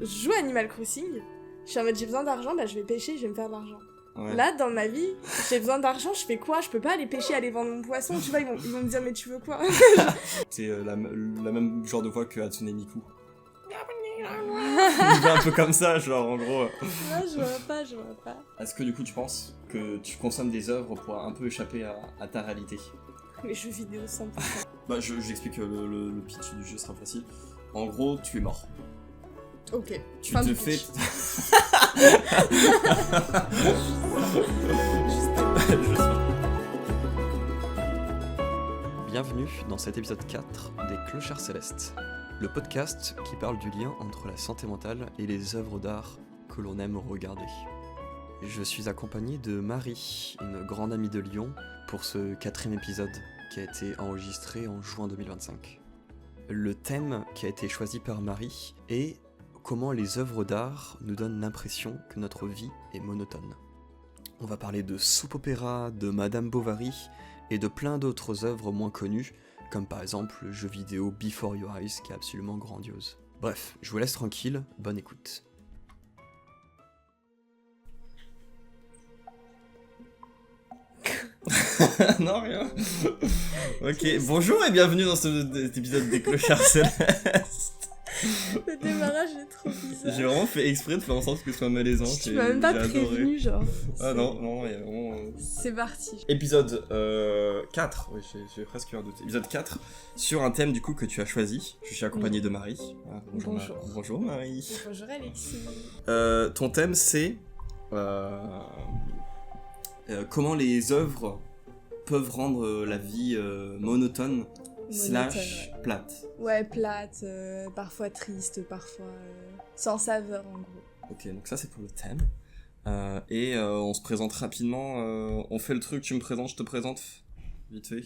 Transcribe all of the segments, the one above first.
je joue à Animal Crossing, je suis en mode j'ai besoin d'argent, bah je vais pêcher, je vais me faire de l'argent. Ouais. Là, dans ma vie, j'ai besoin d'argent, je fais quoi? Je peux pas aller pêcher, aller vendre mon poisson, tu vois, ils vont me dire mais tu veux quoi? C'est la même genre de voix que Hatsune Miku. Il va un peu comme ça, genre en gros. Non, je vois pas. Est-ce que du coup tu penses que tu consommes des œuvres pour un peu échapper à ta réalité? Les jeux vidéo 100%. Bah j'explique le pitch du jeu sera facile. En gros, tu es mort. Ok. Tu fin te du fais... pitch. Bienvenue dans cet épisode 4 des Clochards Célestes, le podcast qui parle du lien entre la santé mentale et les œuvres d'art que l'on aime regarder. Je suis accompagné de Marie, une grande amie de Lyon, pour ce 4e épisode qui a été enregistré en juin 2025. Le thème qui a été choisi par Marie est comment les œuvres d'art nous donnent l'impression que notre vie est monotone. On va parler de soap opéra, de Madame Bovary et de plein d'autres œuvres moins connues, comme par exemple le jeu vidéo Before Your Eyes qui est absolument grandiose. Bref, je vous laisse tranquille, bonne écoute. Non, rien. Ok, bonjour et bienvenue dans cet épisode des Clochards Célestes. Le démarrage est trop bizarre. J'ai vraiment fait exprès de faire en sorte que ce soit malaisant. Tu m'as même pas prévenu, genre. Ah non, il y a vraiment... C'est parti. Épisode 4, oui, j'ai presque eu un doute. Épisode 4, sur un thème du coup que tu as choisi. Je suis accompagné de Marie. Ah, Bonjour. Bonjour Marie. Bonjour Alexis. Ton thème c'est... comment les œuvres peuvent rendre la vie monotone slash ouais. plate. Ouais, plate, parfois triste, parfois sans saveur en gros. Ok, donc ça c'est pour le thème. Et on se présente rapidement. On fait le truc, tu me présentes, je te présente. Vite fait.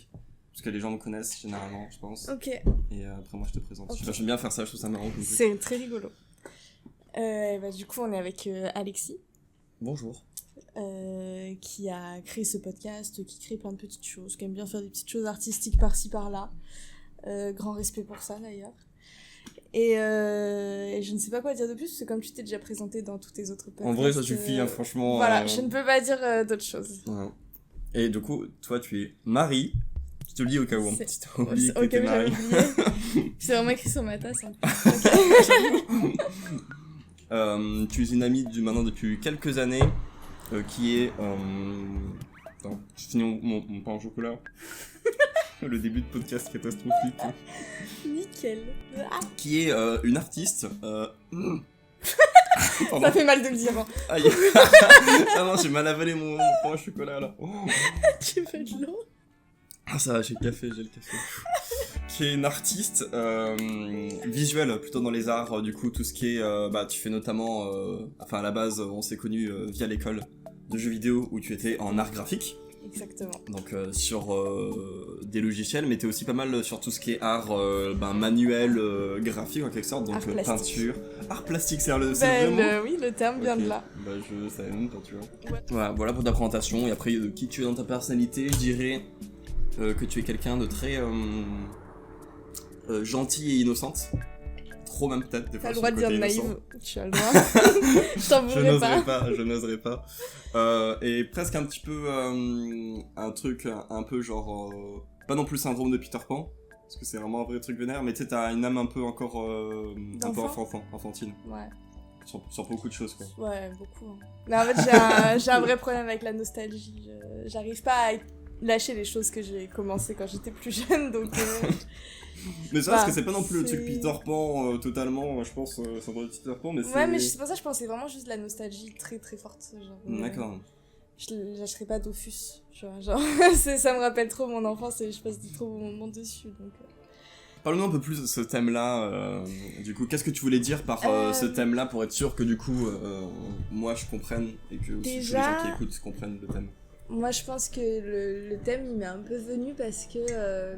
Parce que les gens me connaissent généralement, je pense. Ok. Et après moi je te présente. Okay. J'aime bien faire ça, je trouve ça marrant. C'est très rigolo. Du coup on est avec Alexis. Bonjour. Qui a créé ce podcast, qui crée plein de petites choses, qui aime bien faire des petites choses artistiques par-ci par-là. Grand respect pour ça d'ailleurs. Et je ne sais pas quoi dire de plus, parce que comme tu t'es déjà présenté dans tous tes autres podcasts... En vrai ça suffit, hein, franchement. Voilà, je ne peux pas dire d'autres choses. Ouais. Et du coup, toi tu es Marie. Je te le dis au cas où, si t'as oublié que ok, t'es mais j'avais Marie. oublié. C'est vraiment écrit sur ma tasse. En plus. Tu es une amie maintenant depuis quelques années. Qui est... Attends, je finis mon pain au chocolat. Le début de podcast catastrophique. Nickel. Ah. Qui est une artiste... Ça fait mal de le dire. Hein. Aïe. Ah non, j'ai mal avalé mon pain au chocolat là. Tu fais de l'eau? Ah ça va, j'ai le café. Qui est une artiste visuelle, plutôt dans les arts, du coup tout ce qui est... tu fais notamment... à la base, on s'est connus via l'école de jeux vidéo où tu étais en art graphique. Exactement. Donc sur des logiciels, mais t'es aussi pas mal sur tout ce qui est art manuel, graphique en quelque sorte, donc peinture. Art plastique, c'est vraiment... Oui, le terme vient de là. Bah je savais même pas, tu vois. Ouais. Voilà pour ta présentation, et après de qui tu es dans ta personnalité, je dirais que tu es quelqu'un de très gentil et innocente. Trop même peut-être des fois. T'as le droit de dire naïve, tu as le droit. Je t'en Je n'oserais pas. Et presque un petit peu un truc un peu genre... pas non plus le syndrome de Peter Pan, parce que c'est vraiment un vrai truc vénère, mais tu sais, t'as une âme un peu encore... un peu enfantine. Ouais. Sur beaucoup de choses, quoi. Ouais, beaucoup. Hein. Mais en fait, j'ai un vrai problème avec la nostalgie. J'arrive pas à lâcher les choses que j'ai commencé quand j'étais plus jeune, donc... Mais ça, parce que c'est pas non plus le truc Peter Pan totalement, je pense, syndrome de Peter Pan, mais c'est... Ouais, mais c'est pour ça que je pensais vraiment juste de la nostalgie très très forte. Genre, d'accord. Je lâcherai pas Dofus, genre ça me rappelle trop mon enfance et je passe de trop bon moment dessus, donc... Parle-nous un peu plus de ce thème-là, du coup, qu'est-ce que tu voulais dire par ce thème-là pour être sûr que du coup, moi je comprenne et que aussi déjà, les gens qui écoutent comprennent le thème. Moi je pense que le thème il m'est un peu venu parce que...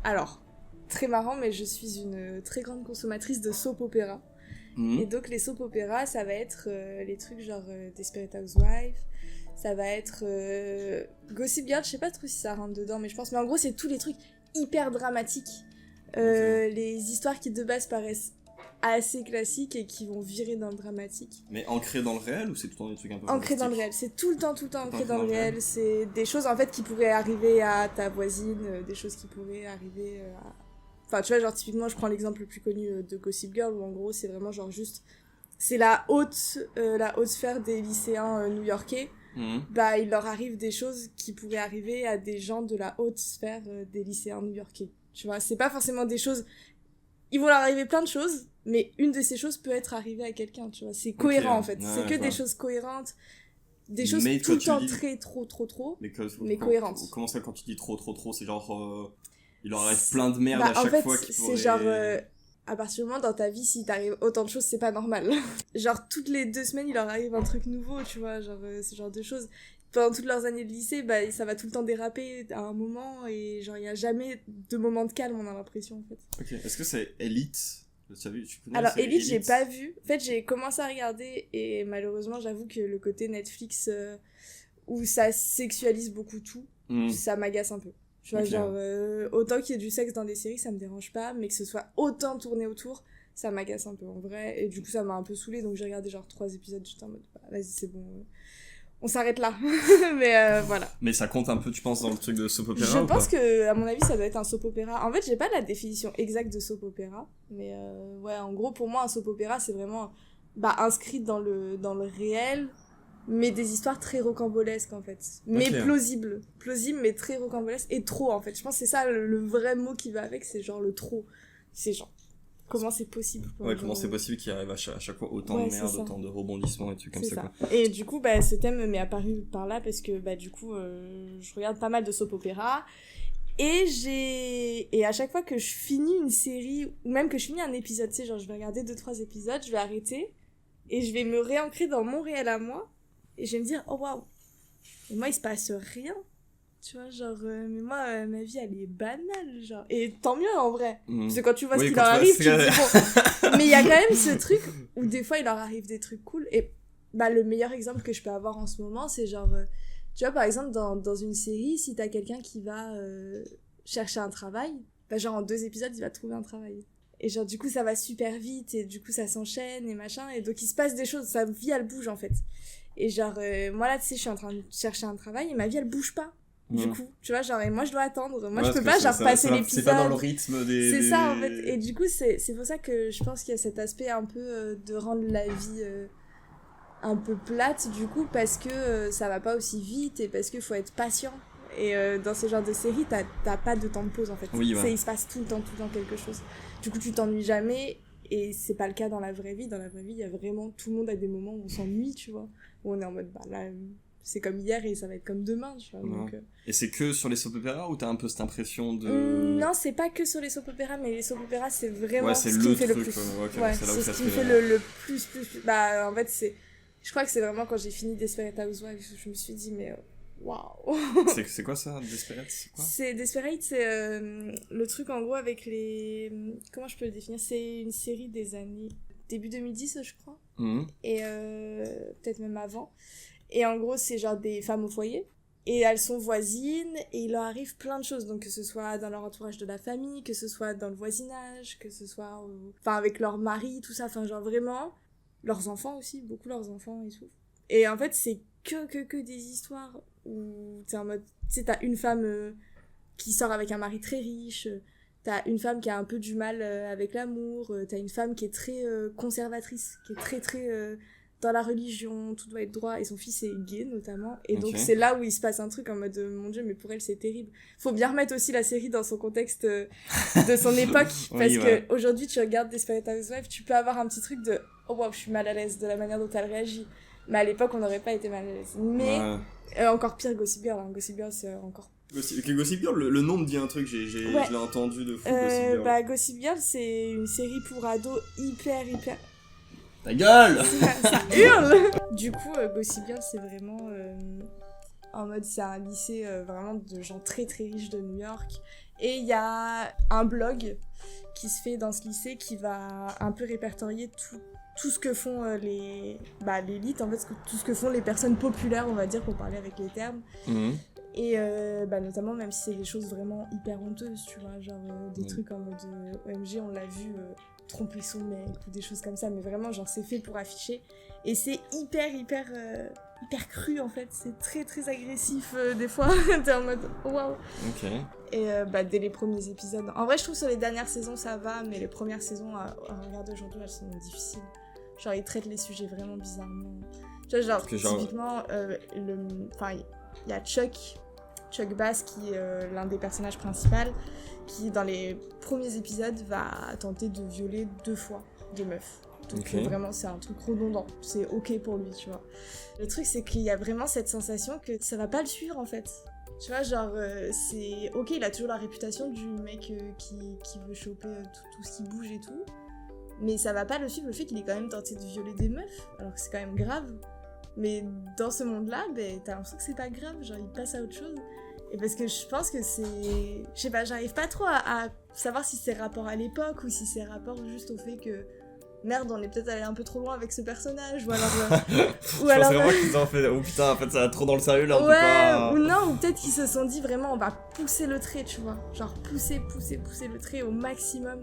Alors, très marrant, mais je suis une très grande consommatrice de soap opéra. Et donc les soap opéra, ça va être les trucs genre Desperate Housewives, ça va être Gossip Girl, je sais pas trop si ça rentre dedans, mais je pense, mais en gros c'est tous les trucs hyper dramatiques, les histoires qui de base paraissent assez classiques et qui vont virer dans le dramatique. Mais ancré dans le réel ou c'est tout le temps des trucs un peu ancré dans le réel, c'est tout le temps ancré dans le réel. C'est des choses en fait qui pourraient arriver à ta voisine, des choses qui pourraient arriver à... Enfin tu vois, genre typiquement je prends l'exemple le plus connu de Gossip Girl où en gros c'est vraiment genre juste... C'est la haute sphère des lycéens new-yorkais. Bah il leur arrive des choses qui pourraient arriver à des gens de la haute sphère des lycéens new-yorkais. Tu vois, c'est pas forcément des choses... Il vont leur arriver plein de choses, mais une de ces choses peut être arrivée à quelqu'un, tu vois. C'est cohérent, en fait. Ouais, c'est que des choses cohérentes, des choses mais tout le temps très trop, mais cohérentes. Comment ça, quand tu dis trop, c'est genre... il leur arrive plein de merde à chaque fois qu'ils pourraient... c'est genre... à partir du moment dans ta vie, si t'arrive autant de choses, c'est pas normal. Genre, toutes les 2 semaines, il leur arrive un truc nouveau, tu vois, genre, ce genre de choses. Pendant toutes leurs années de lycée, bah, ça va tout le temps déraper à un moment, et genre, il y a jamais de moment de calme, on a l'impression, en fait. Ok, est-ce que c'est Elite ? Tu connais, alors, Elite, j'ai pas vu. En fait, j'ai commencé à regarder, et malheureusement, j'avoue que le côté Netflix, où ça sexualise beaucoup tout, ça m'agace un peu. Tu vois, genre, autant qu'il y ait du sexe dans des séries, ça me dérange pas, mais que ce soit autant tourné autour, ça m'agace un peu, en vrai. Et du coup, ça m'a un peu saoulée, donc j'ai regardé genre 3 épisodes, j'étais en mode, bah, vas-y, c'est bon, on s'arrête là. Mais voilà. Mais ça compte un peu, tu penses, dans le truc de soap opéra? Je pense que, à mon avis, ça doit être un soap opéra. En fait, j'ai pas la définition exacte de soap opéra, mais ouais, en gros, pour moi, un soap opéra, c'est vraiment inscrit dans le réel, mais des histoires très rocambolesques, en fait. Mais plausibles, mais très rocambolesques, et trop, en fait. Je pense que c'est ça, le vrai mot qui va avec, c'est genre le trop. C'est genre... Comment c'est possible comment c'est possible qu'il arrive à chaque fois autant de merde, autant de rebondissements et trucs comme ça, quoi. Et du coup, ce thème m'est apparu par là parce que, du coup, je regarde pas mal de soap opéra. Et à chaque fois que je finis une série, ou même que je finis un épisode, tu sais, genre je vais regarder 2-3 épisodes, je vais arrêter, et je vais me réancrer dans mon réel à moi, et je vais me dire, oh waouh, et moi il se passe rien. Tu vois, genre, mais moi, ma vie, elle est banale, genre. Et tant mieux, en vrai. Parce que quand tu vois ce qui leur arrive, tu te dis, bon. Mais il y a quand même ce truc où des fois, il leur arrive des trucs cool. Et le meilleur exemple que je peux avoir en ce moment, c'est genre, tu vois, par exemple, dans une série, si t'as quelqu'un qui va chercher un travail, genre, en 2 épisodes, il va trouver un travail. Et genre, du coup, ça va super vite, et du coup, ça s'enchaîne, et machin. Et donc, il se passe des choses, sa vie, elle bouge, en fait. Et genre, moi, là, tu sais, je suis en train de chercher un travail, et ma vie, elle bouge pas. Du coup, tu vois, genre, et moi je dois attendre. Moi je peux pas, genre, passer l'épisode. C'est pas dans le rythme des. C'est ça, en fait. Et du coup, c'est pour ça que je pense qu'il y a cet aspect un peu de rendre la vie un peu plate, du coup, parce que ça va pas aussi vite et parce qu'il faut être patient. Et dans ce genre de série, t'as pas de temps de pause, en fait. Oui, il se passe tout le temps quelque chose. Du coup, tu t'ennuies jamais. Et c'est pas le cas dans la vraie vie. Dans la vraie vie, il y a vraiment. Tout le monde a des moments où on s'ennuie, tu vois. Où on est en mode, là. C'est comme hier et ça va être comme demain, tu vois. Donc, Et c'est que sur les soap opéras ou t'as un peu cette impression de... non, c'est pas que sur les soap opéras, mais les soap opéras, c'est vraiment c'est ce qui me fait truc, le plus. c'est ce qui me fait le plus. En fait, c'est... Je crois que c'est vraiment quand j'ai fini Desperate Housewives, je me suis dit, mais waouh. C'est quoi ça, Desperate? Desperate, c'est le truc en gros avec les... Comment je peux le définir? C'est une série des années... Début 2010, je crois. Et peut-être même avant. Et en gros, c'est genre des femmes au foyer. Et elles sont voisines, et il leur arrive plein de choses. Donc, que ce soit dans leur entourage de la famille, que ce soit dans le voisinage, que ce soit avec leur mari, tout ça. Enfin, genre vraiment, leurs enfants aussi, beaucoup leurs enfants et tout. Et en fait, c'est que des histoires où t'es en mode... Tu sais, t'as une femme qui sort avec un mari très riche, t'as une femme qui a un peu du mal avec l'amour, t'as une femme qui est très conservatrice, qui est très... dans la religion, tout doit être droit, et son fils est gay notamment, et donc c'est là où il se passe un truc en mode mon dieu, mais pour elle c'est terrible. Faut bien remettre aussi la série dans son contexte de son époque, parce que aujourd'hui tu regardes Desperate Housewives, tu peux avoir un petit truc de oh wow, je suis mal à l'aise de la manière dont elle réagit, mais à l'époque on n'aurait pas été mal à l'aise. Mais encore pire Gossip Girl, Gossip Girl c'est encore... Gossip Girl, le nom me dit un truc, je l'ai entendu de fou. Gossip Girl. Gossip Girl c'est une série pour ados hyper ta gueule. Ça hurle. Du coup, Gossip Girl, c'est vraiment en mode, c'est un lycée vraiment de gens très très riches de New York. Et il y a un blog qui se fait dans ce lycée qui va un peu répertorier tout ce que font l'élite, en fait, tout ce que font les personnes populaires, on va dire, pour parler avec les termes. Et notamment, même si c'est des choses vraiment hyper honteuses, tu vois, genre des trucs en mode OMG, on l'a vu tromper son mec ou des choses comme ça, mais vraiment genre c'est fait pour afficher et c'est hyper cru en fait, c'est très très agressif des fois, t'es en mode waouh. Ok. Et dès les premiers épisodes, en vrai je trouve sur les dernières saisons ça va, mais les premières saisons à regarder aujourd'hui elles sont difficiles, genre ils traitent les sujets vraiment bizarrement, tu vois genre typiquement il y a Chuck Bass qui est l'un des personnages principaux qui dans les premiers épisodes va tenter de violer 2 fois des meufs. Donc vraiment c'est un truc redondant, c'est ok pour lui, tu vois. Le truc c'est qu'il y a vraiment cette sensation que ça va pas le suivre en fait. Tu vois, genre c'est ok, il a toujours la réputation du mec qui veut choper tout ce qui bouge et tout. Mais ça va pas le suivre le fait qu'il ait quand même tenté de violer des meufs, alors que c'est quand même grave. Mais dans ce monde-là, t'as l'impression que c'est pas grave, genre il passe à autre chose. Et parce que je pense que c'est... Je sais pas, j'arrive pas trop à savoir si c'est rapport à l'époque ou si c'est rapport juste au fait que... Merde, on est peut-être allé un peu trop loin avec ce personnage, ou alors... ou alors vraiment qu'ils ont fait... Oh putain, en fait ça va trop dans le sérieux là, on peut pas... ou non, ou peut-être qu'ils se sont dit vraiment on va pousser le trait, tu vois. Genre pousser le trait au maximum.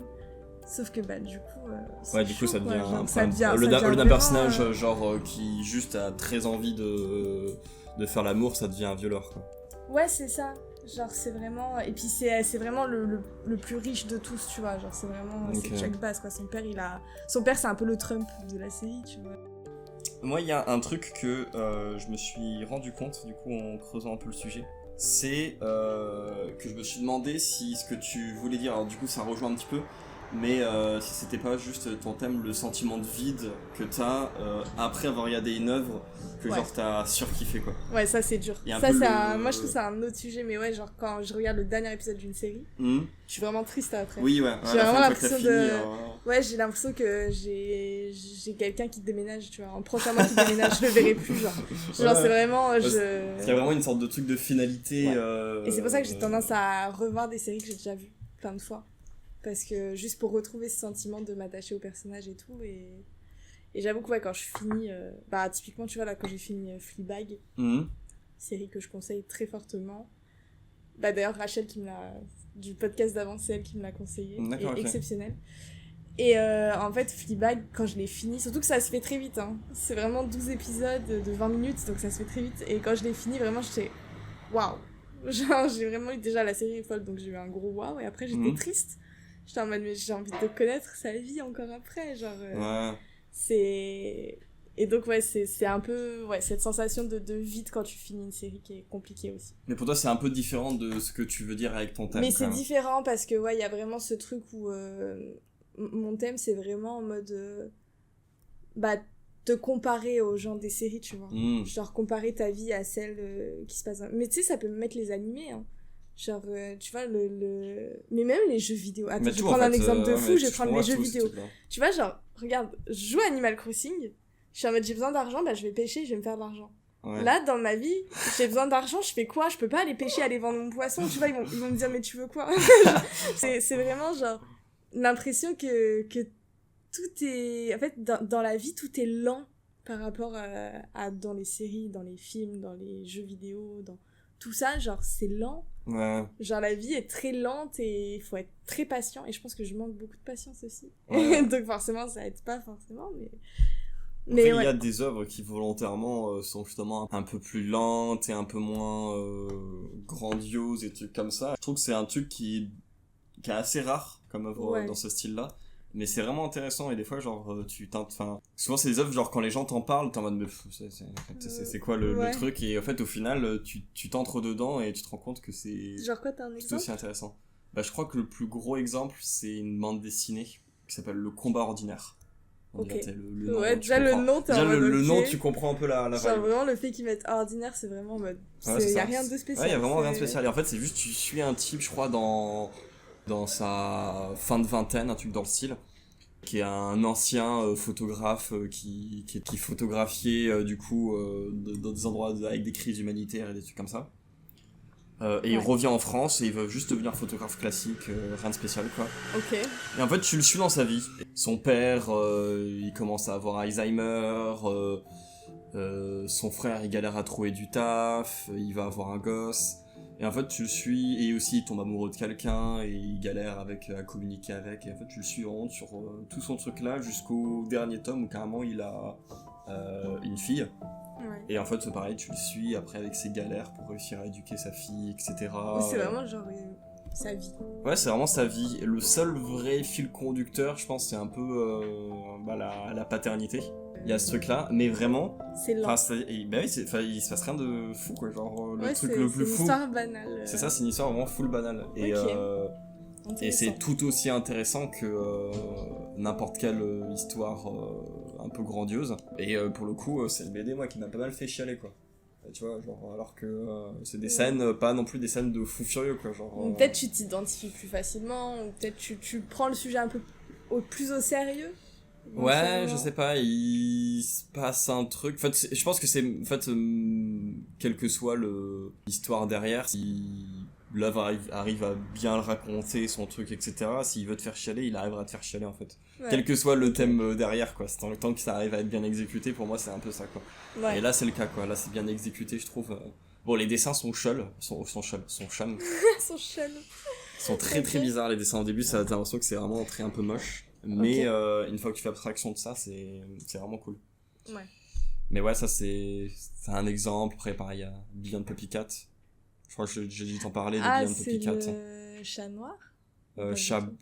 Sauf que du coup... ouais, du coup ça devient... Genre, au lieu d'un personnage qui juste a très envie de faire l'amour, ça devient un violeur, quoi. Ouais, c'est ça. Genre, c'est vraiment... Et puis, c'est vraiment le plus riche de tous, tu vois. Genre, c'est vraiment... C'est Chuck Bass, quoi. Son père, c'est un peu le Trump de la série, tu vois. Moi, il y a un truc que je me suis rendu compte, du coup, en creusant un peu le sujet. C'est que je me suis demandé si ce que tu voulais dire... Alors, du coup, ça rejoint un petit peu. Mais si c'était pas juste ton thème, le sentiment de vide que t'as après avoir regardé une œuvre que genre t'as surkiffé, quoi. Ouais, ça c'est dur. Ça, moi je trouve que c'est un autre sujet, mais ouais, genre quand je regarde le dernier épisode d'une série, je suis vraiment triste après. Oui, ouais. J'ai vraiment l'impression ouais, j'ai l'impression que j'ai quelqu'un qui déménage, tu vois. Un prochain mois qui déménage, je le verrai plus, genre. Genre c'est vraiment... Il y a vraiment une sorte de truc de finalité. Ouais. Et c'est pour ça que j'ai tendance à revoir des séries que j'ai déjà vues plein de fois. Parce que juste pour retrouver ce sentiment de m'attacher au personnage et tout, et j'avoue que ouais, quand je finis typiquement tu vois là quand j'ai fini Fleabag, série que je conseille très fortement, d'ailleurs Rachel qui me l'a du podcast d'avant, c'est elle qui me l'a conseillé, exceptionnel. Et en fait Fleabag, quand je l'ai fini, surtout que ça se fait très vite, hein, c'est vraiment 12 épisodes de 20 minutes, donc ça se fait très vite, et quand je l'ai fini vraiment j'étais waouh, genre j'ai vraiment eu, déjà la série est folle donc j'ai eu un gros waouh, et après j'étais triste. J'étais en mode, mais j'ai envie de connaître sa vie encore après, genre... ouais. C'est... Et donc, ouais, c'est un peu... Ouais, cette sensation de vide quand tu finis une série qui est compliquée aussi. Mais pour toi, c'est un peu différent de ce que tu veux dire avec ton thème. Mais c'est différent parce que, ouais, il y a vraiment ce truc où... mon thème, c'est vraiment en mode... te comparer aux gens des séries, tu vois. Genre, comparer ta vie à celle qui se passe... Mais tu sais, ça peut me mettre les animés, hein. Genre, tu vois, mais même les jeux vidéo. Attends, je vais prendre un exemple de fou, je vais prendre les jeux vidéo. Tu vois, genre, regarde, je joue à Animal Crossing, je suis en mode j'ai besoin d'argent, je vais pêcher, je vais me faire de l'argent. Ouais. Là, dans ma vie, j'ai besoin d'argent, je fais quoi? Je peux pas aller pêcher, aller vendre mon poisson, tu vois, ils vont me dire mais tu veux quoi? c'est vraiment genre l'impression que tout est... En fait, dans la vie, tout est lent par rapport à dans les séries, dans les films, dans les jeux vidéo, dans... Tout ça, genre, c'est lent. Ouais. Genre, la vie est très lente et il faut être très patient. Et je pense que je manque beaucoup de patience aussi. Ouais. Donc, forcément, ça aide pas forcément, mais... Mais il y a des œuvres qui, volontairement, sont justement un peu plus lentes et un peu moins grandioses et des trucs comme ça. Je trouve que c'est un truc qui est assez rare comme œuvre dans ce style-là. Mais c'est vraiment intéressant et des fois genre souvent c'est des œuvres genre quand les gens t'en parlent t'es en mode mais c'est quoi le truc, et en fait au final tu t'entres dedans et tu te rends compte que c'est genre quoi, t'as un exemple? C'est aussi intéressant. Je crois que le plus gros exemple c'est une bande dessinée qui s'appelle Le Combat Ordinaire. Déjà le nom tu comprends un peu la vibe. Genre vraiment le fait qu'ils mettent ordinaire c'est vraiment en mode y a rien de spécial. Ouais, y a vraiment rien de spécial et en fait c'est juste tu suis un type je crois dans sa fin de vingtaine, un truc dans le style, qui est un ancien photographe qui photographiait du coup dans des endroits avec des crises humanitaires et des trucs comme ça. Et il revient en France et il veut juste devenir photographe classique, rien de spécial quoi. Ok. Et en fait tu le suis dans sa vie. Son père, il commence à avoir Alzheimer, son frère il galère à trouver du taf, il va avoir un gosse. Et en fait, tu le suis, et aussi il tombe amoureux de quelqu'un, et il galère à communiquer avec, et en fait, tu le suis vraiment sur tout son truc là, jusqu'au dernier tome où carrément il a une fille. Ouais. Et en fait, c'est pareil, tu le suis après avec ses galères pour réussir à éduquer sa fille, etc. Oui, c'est vraiment genre sa vie. Ouais, c'est vraiment sa vie. Et le seul vrai fil conducteur, je pense, c'est un peu la paternité. Il y a ce truc-là, mais vraiment. C'est lent. Il se passe rien de fou, quoi. Genre, le ouais, truc le plus fou. C'est une histoire banale. C'est ça, c'est une histoire vraiment full banale. Et, et c'est tout aussi intéressant que n'importe quelle histoire un peu grandiose. Et pour le coup, c'est le BD, moi, qui m'a pas mal fait chialer, quoi. Tu vois, genre, alors que c'est des scènes, pas non plus des scènes de fou furieux, quoi. Genre, peut-être tu t'identifies plus facilement, ou peut-être tu prends le sujet un peu plus au sérieux. Ouais, je sais pas, il se passe un truc. En fait, je pense que c'est, quelle que soit l'histoire derrière, si l'œuvre arrive à bien le raconter, son truc, etc., s'il veut te faire chialer, il arrivera à te faire chialer, en fait. Ouais. Quel que soit le thème derrière, quoi. C'est tant que ça arrive à être bien exécuté, pour moi, c'est un peu ça, quoi. Ouais. Et là, c'est le cas, quoi. Là, c'est bien exécuté, je trouve. Bon, les dessins sont chum. Sont très très bizarres, les dessins. Au début, ça t'as l'impression que c'est vraiment un peu moche. Mais une fois que tu fais abstraction de ça, c'est vraiment cool. Ouais. Mais ouais, ça c'est un exemple. Après, pareil, il y a Beyond Puppycat. Je crois que j'ai dû t'en parler de Beyond Puppycat. Ah, c'est le chat noir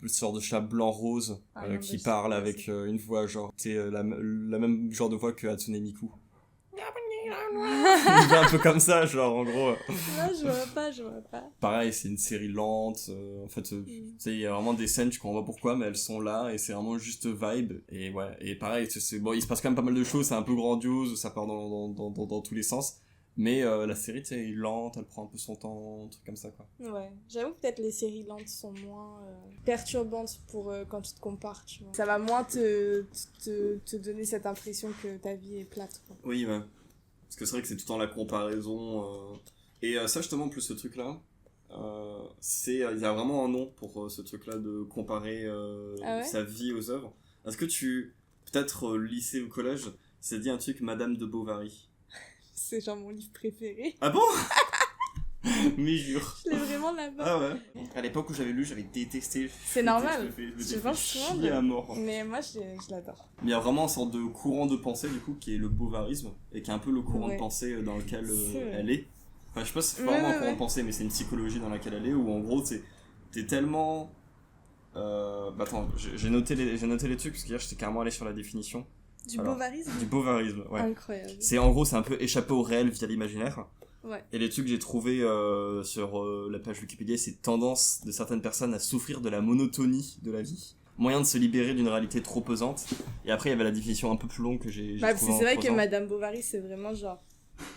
sorte de chat blanc-rose qui parle avec une voix genre, tu sais, la même genre de voix que Hatsune Miku. Une voix un peu comme ça, genre, en gros. Non, je vois pas. Pareil, c'est une série lente. En fait, tu sais, il y a vraiment des scènes, tu comprends pas pourquoi, mais elles sont là, et c'est vraiment juste vibe. Et ouais, et pareil, bon, il se passe quand même pas mal de choses, c'est un peu grandiose, ça part dans tous les sens. Mais la série, tu sais, est lente, elle prend un peu son temps, un truc comme ça, quoi. Ouais, j'avoue que peut-être les séries lentes sont moins perturbantes pour quand tu te compares, tu vois. Ça va moins te donner cette impression que ta vie est plate, quoi. Oui, ouais. Parce que c'est vrai que c'est tout le temps la comparaison. Et ça, justement, en plus, ce truc-là, il y a vraiment un nom pour ce truc-là de comparer sa vie aux œuvres. Est-ce que peut-être lycée ou collège, c'est dit un truc Madame de Bovary? C'est genre mon livre préféré. Ah bon? Mais jure. Je l'ai vraiment là-bas. Ah ouais. À l'époque où j'avais lu, j'avais détesté. C'est normal. Je pense souvent à mort. Mais moi, je l'adore. Mais il y a vraiment une sorte de courant de pensée, du coup, qui est le bovarisme, et qui est un peu le courant de pensée dans lequel elle est. Enfin, je sais pas si c'est vraiment un courant de pensée, mais c'est une psychologie dans laquelle elle est, où en gros, t'es tellement... attends, j'ai noté les trucs, parce qu'hier, j'étais carrément allé sur la définition. Bovarisme? Du bovarisme, ouais. Incroyable. En gros, c'est un peu échapper au réel via l'imaginaire. Ouais. Et les trucs que j'ai trouvés sur la page Wikipédia, c'est tendance de certaines personnes à souffrir de la monotonie de la vie. Moyen de se libérer d'une réalité trop pesante. Et après, il y avait la définition un peu plus longue que j'ai trouvée. C'est vrai que Madame Bovary, c'est vraiment genre...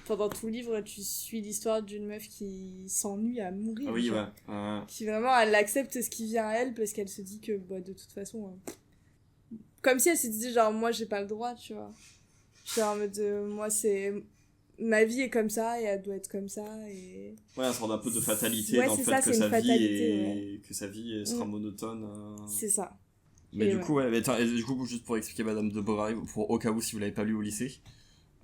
Pendant tout le livre, tu suis l'histoire d'une meuf qui s'ennuie à mourir. Oui, genre. Ouais. Qui vraiment, elle accepte ce qui vient à elle parce qu'elle se dit que, de toute façon... Comme si elle se disait, genre, moi, j'ai pas le droit, tu vois. Genre, en mode, moi, c'est... Ma vie est comme ça et elle doit être comme ça et... Ouais, un sort d'un peu de fatalité dans le fait que sa vie sera monotone. C'est ça. Mais du coup, juste pour expliquer Madame de Bovary, au cas où si vous l'avez pas lu au lycée,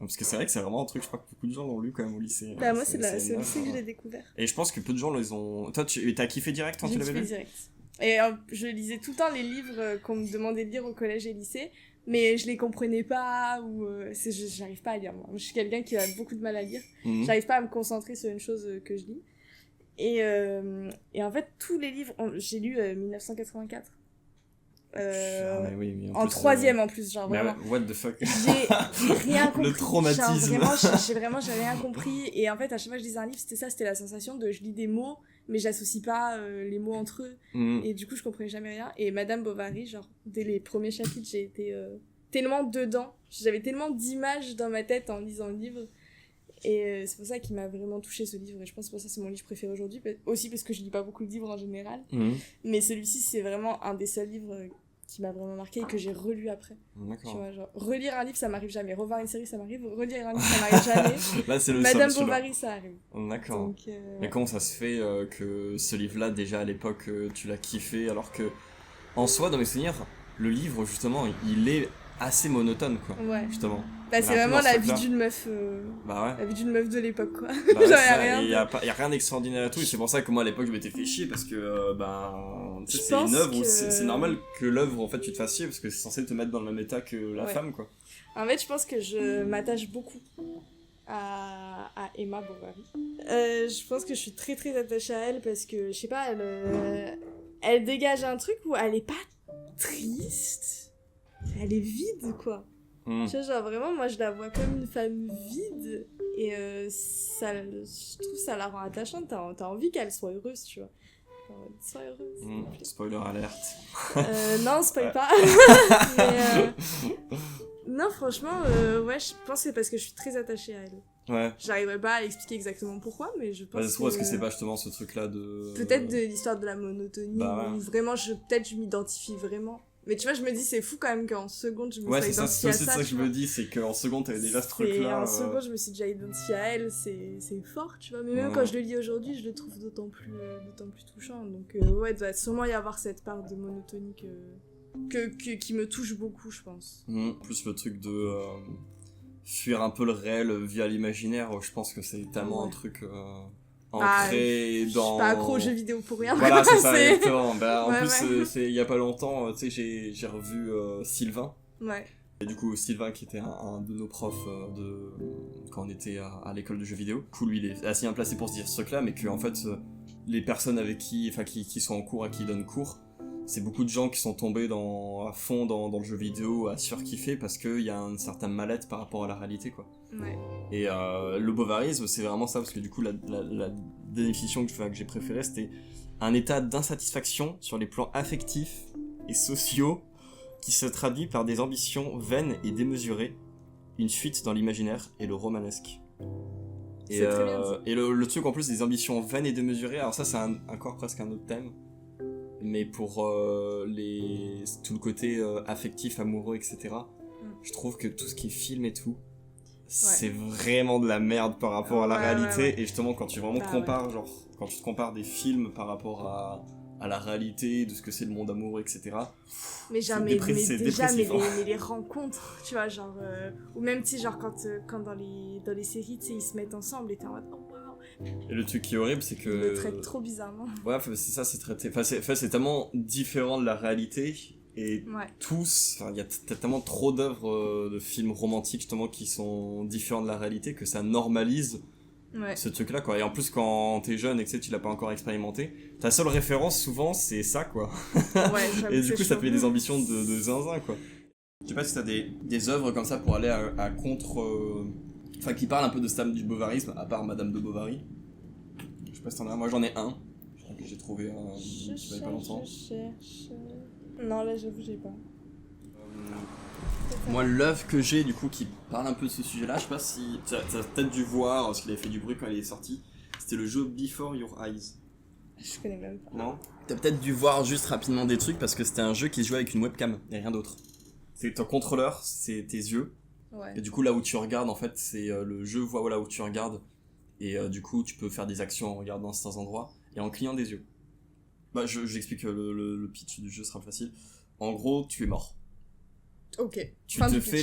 parce que c'est vrai que c'est vraiment un truc, je crois que beaucoup de gens l'ont lu quand même au lycée. Bah moi, c'est au lycée que je l'ai découvert. Et je pense que peu de gens les ont... Toi, t'as kiffé direct quand tu l'avais lu? J'ai kiffé direct. Et je lisais tout le temps les livres qu'on me demandait de lire au collège et lycée, mais je les comprenais pas, ou j'arrive pas à lire, moi. Je suis quelqu'un qui a beaucoup de mal à lire. J'arrive pas à me concentrer sur une chose que je lis. Et en fait, tous les livres... J'ai lu 1984. Oui, en troisième en plus, genre vraiment. What the fuck? J'ai rien compris. Le traumatisme. Genre, j'ai rien compris. Et en fait, à chaque fois que je lisais un livre, c'était la sensation de je lis des mots, mais j'associe pas les mots entre eux. Et du coup, je comprenais jamais rien. Et Madame Bovary, genre, dès les premiers chapitres, j'ai été tellement dedans. J'avais tellement d'images dans ma tête en lisant le livre. Et c'est pour ça qu'il m'a vraiment touché ce livre. Et je pense que pour ça, c'est mon livre préféré aujourd'hui. Aussi parce que je lis pas beaucoup de livres en général. Mais celui-ci, c'est vraiment un des seuls livres qui m'a vraiment marqué et que j'ai relu après. D'accord. Tu vois, genre, relire un livre, ça m'arrive jamais. Revoir une série, ça m'arrive. Relire un livre, ça m'arrive jamais. Là, c'est le Madame Bovary, ça arrive. D'accord. Donc, mais comment ça se fait que ce livre-là, déjà à l'époque, tu l'as kiffé, alors que, en soi, dans mes souvenirs, le livre, justement, il est assez monotone, quoi. Ouais. Justement. Bah, c'est vraiment la vie d'une meuf. Bah ouais. La vie d'une meuf de l'époque, quoi. Bah ouais, Genre, y a y a rien d'extraordinaire et tout. Et c'est pour ça que moi, à l'époque, je m'étais fait chier parce que, tu sais, Je c'est une pense œuvre où que- c'est normal que l'œuvre, en fait, tu te fasses chier parce que c'est censé te mettre dans le même état que la Ouais. femme, quoi. En fait, je pense que je m'attache beaucoup à Emma Bovary. Je pense que je suis très très attachée à elle parce que, je sais pas, elle dégage un truc où elle est pas triste, elle est vide, quoi. Tu vois, genre vraiment, moi je la vois comme une femme vide et je trouve ça la rend attachante. T'as envie qu'elle soit heureuse, tu vois. Genre, sois heureuse. s'il te plaît. Spoiler alerte. Non, spoil pas. Mais, non, franchement, ouais, je pense que c'est parce que je suis très attachée à elle. Ouais. J'arriverai pas à expliquer exactement pourquoi, mais je pense Bah, est-ce que c'est pas justement ce truc-là de... peut-être de l'histoire de la monotonie, Bah ouais. où vraiment, peut-être je m'identifie vraiment. Mais tu vois, je me dis, c'est fou quand même qu'en seconde, je me Ouais, sois c'est ça, identifiée à c'est ça. ça que tu je vois. me dis, c'est qu'en seconde, t'avais déjà ce Et truc-là. en seconde, je me suis déjà identifiée à elle, c'est fort, tu vois. Mais même Ouais. quand je le lis aujourd'hui, je le trouve d'autant plus touchant. Donc, ouais, il doit sûrement y avoir cette part de monotonie qui me touche beaucoup, je pense. Plus le truc de fuir un peu le réel via l'imaginaire, je pense que c'est tellement un truc ancré Je dans... suis pas accro aux jeux vidéo pour rien. Voilà, c'est ça, exactement. Bah, en Ouais, plus, ouais. il y a pas longtemps, tu sais, j'ai revu Sylvain. Ouais. Et du coup, Sylvain, qui était un de nos profs quand on était à l'école de jeux vidéo. Du coup, lui, il est assez bien placé pour se dire ce truc-là, mais que, en fait, les personnes avec qui sont en cours, à qui il donne cours, c'est beaucoup de gens qui sont tombés à fond dans le jeu vidéo, à surkiffer, parce qu'il y a un certain mal-être par rapport à la réalité, quoi. Ouais. Et le bovarisme, c'est vraiment ça, parce que du coup, la définition que j'ai préférée, c'était un état d'insatisfaction sur les plans affectifs et sociaux qui se traduit par des ambitions vaines et démesurées, une fuite dans l'imaginaire et le romanesque. Et, C'est très bien dit. et le truc en plus des ambitions vaines et démesurées, alors ça c'est encore presque un autre thème, mais pour tout le côté affectif, amoureux, etc., je trouve que tout ce qui est film et tout, c'est vraiment de la merde par rapport à la réalité, ouais. et justement quand tu vraiment te compares, genre quand tu te compares des films par rapport à la réalité de ce que c'est le monde amoureux, etc. Mais genre, c'est mais dépressif, déjà, hein. mais les rencontres, tu vois, genre, ou même, tu sais, genre, quand dans les séries, tu sais, ils se mettent ensemble et t'es en mode, oh waouh. Et le truc qui est horrible, c'est Ils que... le traitent trop bizarrement. Ouais, c'est ça, c'est traité... c'est tellement différent de la réalité, et il y a tellement trop d'œuvres de films romantiques, justement, qui sont différents de la réalité, que ça normalise ce truc-là, quoi. Et en plus, quand t'es jeune et que tu l'as pas encore expérimenté, ta seule référence, souvent, c'est ça, quoi. Ouais, et du coup, ça te fait des ambitions de zinzin, quoi. Je sais pas si t'as des œuvres comme ça pour aller à contre... Enfin, qui parlent un peu de ce thème du bovarisme, à part Madame de Bovary. Je sais pas si t'en as un. Moi, j'en ai un. Que j'ai trouvé il y a pas longtemps. Je cherche... Non, là, j'avoue, j'ai pas. Moi, l'œuvre que j'ai, du coup, qui parle un peu de ce sujet-là, je sais pas si... T'as peut-être dû voir, parce qu'il avait fait du bruit quand il est sorti. C'était le jeu Before Your Eyes. Je connais même pas. Non. T'as peut-être dû voir juste rapidement des trucs, parce que c'était un jeu qui se jouait avec une webcam, et rien d'autre. C'est ton contrôleur, c'est tes yeux. Ouais. Et du coup, là où tu regardes, en fait, c'est le jeu voit là où tu regardes. Et du coup, tu peux faire des actions en regardant certains endroits, et en clignant des yeux. Bah, j'explique le pitch du jeu, sera facile. En gros, tu es mort. Ok. Tu te fais...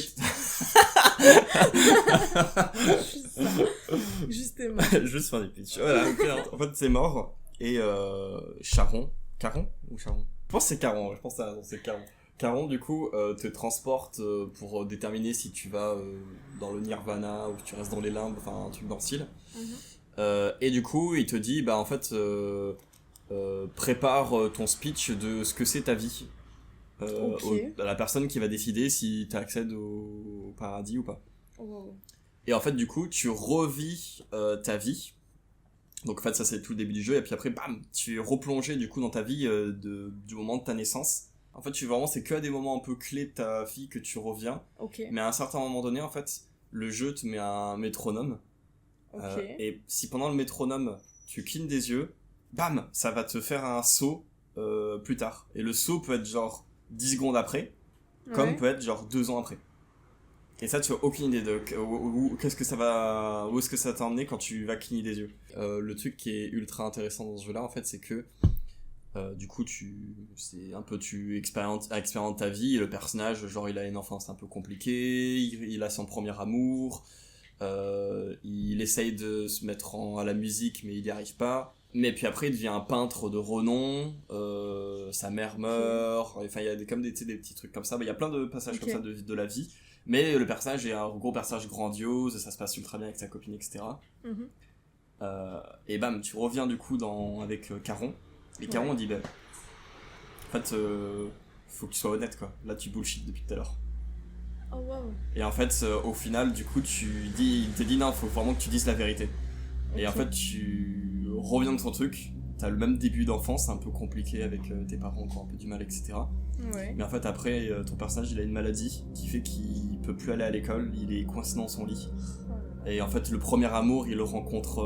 Justement. Juste fin du pitch. Voilà, en fait, c'est mort. Et Caron ou Charon? Je pense que c'est Caron, c'est Caron. Caron, du coup, te transporte pour déterminer si tu vas dans le Nirvana ou si tu restes dans les limbes, enfin un truc dans le style. Et du coup, il te dit, bah en fait, prépare ton speech de ce que c'est ta vie. À la personne qui va décider si tu accèdes au paradis ou pas. Et en fait, du coup, tu revis ta vie. Donc en fait, ça c'est tout le début du jeu. Et puis après, bam, tu es replongé du coup dans ta vie du moment de ta naissance. En fait, c'est que à des moments un peu clés de ta vie que tu reviens. Mais à un certain moment donné, en fait, le jeu te met un métronome. Et si pendant le métronome, tu clignes des yeux, bam, ça va te faire un saut plus tard. Et le saut peut être genre 10 secondes après, comme peut être genre 2 ans après. Et ça, tu as aucune idée de où est-ce que ça va t'emmener quand tu vas cligner des yeux. Le truc qui est ultra intéressant dans ce jeu-là, en fait, c'est que Du coup, tu expérimentes ta vie, et le personnage, genre, il a une enfance un peu compliquée, il a son premier amour, il essaye de se mettre à la musique, mais il n'y arrive pas. Mais puis après, il devient un peintre de renom, sa mère meurt, enfin, il y a des petits trucs comme ça, il y a plein de passages comme ça de la vie. Mais le personnage est un gros personnage grandiose, ça se passe ultra bien avec sa copine, etc. Et bam, tu reviens du coup avec Caron. Et Caron dit en fait, faut que tu sois honnête quoi. Là, tu bullshit depuis tout à l'heure. Oh wow. Et en fait, au final, du coup, il te dit non, faut vraiment que tu dises la vérité. Et en fait, tu reviens de ton truc. T'as le même début d'enfance, un peu compliqué avec tes parents qui ont un peu du mal, etc. Ouais. Mais en fait, après, ton personnage, il a une maladie qui fait qu'il peut plus aller à l'école, il est coincé dans son lit. Et en fait, le premier amour, il le rencontre...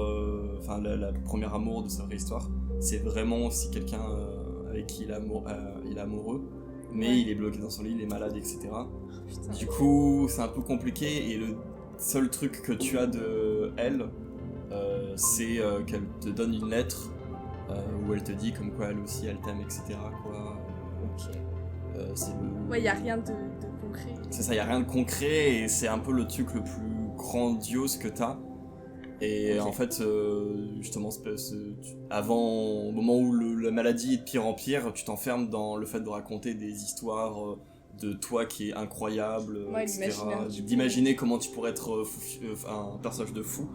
le premier amour de sa vraie histoire, c'est vraiment aussi quelqu'un avec qui il est amoureux, mais il est bloqué dans son lit, il est malade, etc. Putain. Du coup, c'est un peu compliqué, et le seul truc que tu as de elle, c'est qu'elle te donne une lettre où elle te dit comme quoi elle aussi elle t'aime, etc. quoi. Ouais, y a rien de concret. C'est ça, y a rien de concret et c'est un peu le truc le plus grandiose que t'as. Et en fait, justement, au moment où la maladie est de pire en pire, tu t'enfermes dans le fait de raconter des histoires de toi qui est incroyable, etc. D'imaginer comment tu pourrais être un personnage de fou,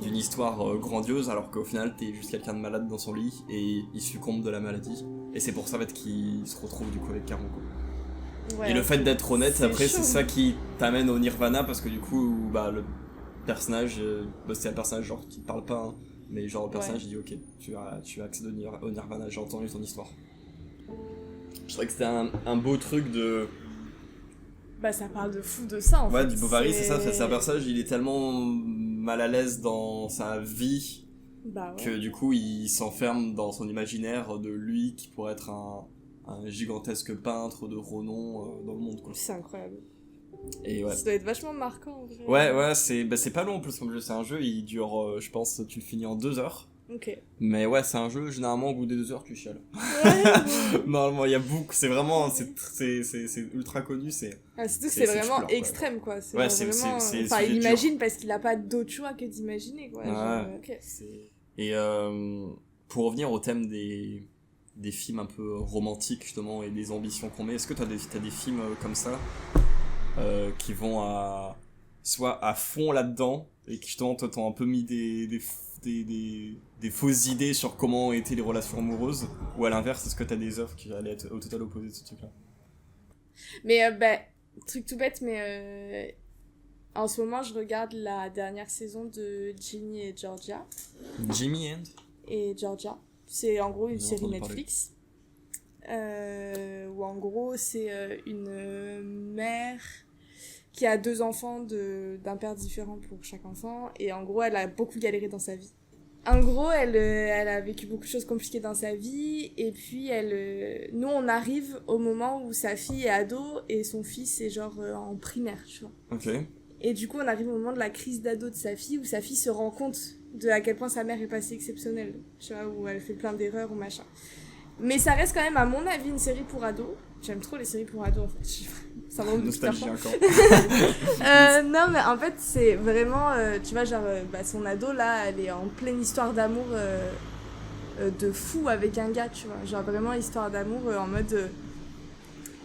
d'une histoire grandiose, alors qu'au final t'es juste quelqu'un de malade dans son lit et il succombe de la maladie. Et c'est pour ça en fait qu'il se retrouve du coup avec Caron. Et le fait d'être honnête, après c'est ça qui t'amène au Nirvana, parce que du coup le personnage, c'est un personnage genre qui parle pas, hein, mais genre le personnage il dit ok, tu as accès au Nirvana, j'ai entendu ton histoire. Je trouvais que c'était un beau truc de... ça parle de fou de ça en fait. Ouais, du Bovary, c'est ça, c'est un personnage, il est tellement mal à l'aise dans sa vie que du coup il s'enferme dans son imaginaire de lui qui pourrait être un gigantesque peintre de renom dans le monde, quoi. C'est incroyable. Et ouais. Ça doit être vachement marquant en vrai. Ouais, c'est pas long en plus comme jeu, c'est un jeu, il dure, je pense, tu le finis en 2 heures. Ok. Mais ouais, c'est un jeu, généralement au bout des 2 heures tu chiales. Normalement, il y a beaucoup, c'est vraiment, c'est ultra connu, c'est vraiment extrême quoi. Ouais, vraiment... Enfin, il imagine parce qu'il a pas d'autre choix que d'imaginer quoi. Ouais. Et pour revenir au thème des films un peu romantiques justement et des ambitions qu'on met, est-ce que t'as des films comme ça qui vont soit à fond là-dedans et qui justement t'ont un peu mis des fausses idées sur comment étaient les relations amoureuses, ou à l'inverse, est-ce que t'as des œuvres qui allaient être au total opposé de ce truc-là? Mais truc tout bête, mais en ce moment je regarde la dernière saison de Ginny et Georgia. Jimmy et Georgia. C'est en gros une série Netflix. Où en gros c'est une mère qui a 2 enfants d'un père différent pour chaque enfant, et en gros elle a beaucoup galéré dans sa vie. En gros elle a vécu beaucoup de choses compliquées dans sa vie, et puis nous on arrive au moment où sa fille est ado et son fils est genre en primaire, tu vois. Ok. Et du coup on arrive au moment de la crise d'ado de sa fille, où sa fille se rend compte de à quel point sa mère est pas si exceptionnelle, tu vois, où elle fait plein d'erreurs ou machin. Mais ça reste quand même, à mon avis, une série pour ados. J'aime trop les séries pour ados, en fait. Ça me rend nostalgie encore. Non, mais en fait, c'est vraiment... tu vois, genre, son ado, là, elle est en pleine histoire d'amour de fou avec un gars, tu vois. Genre, vraiment, histoire d'amour en mode...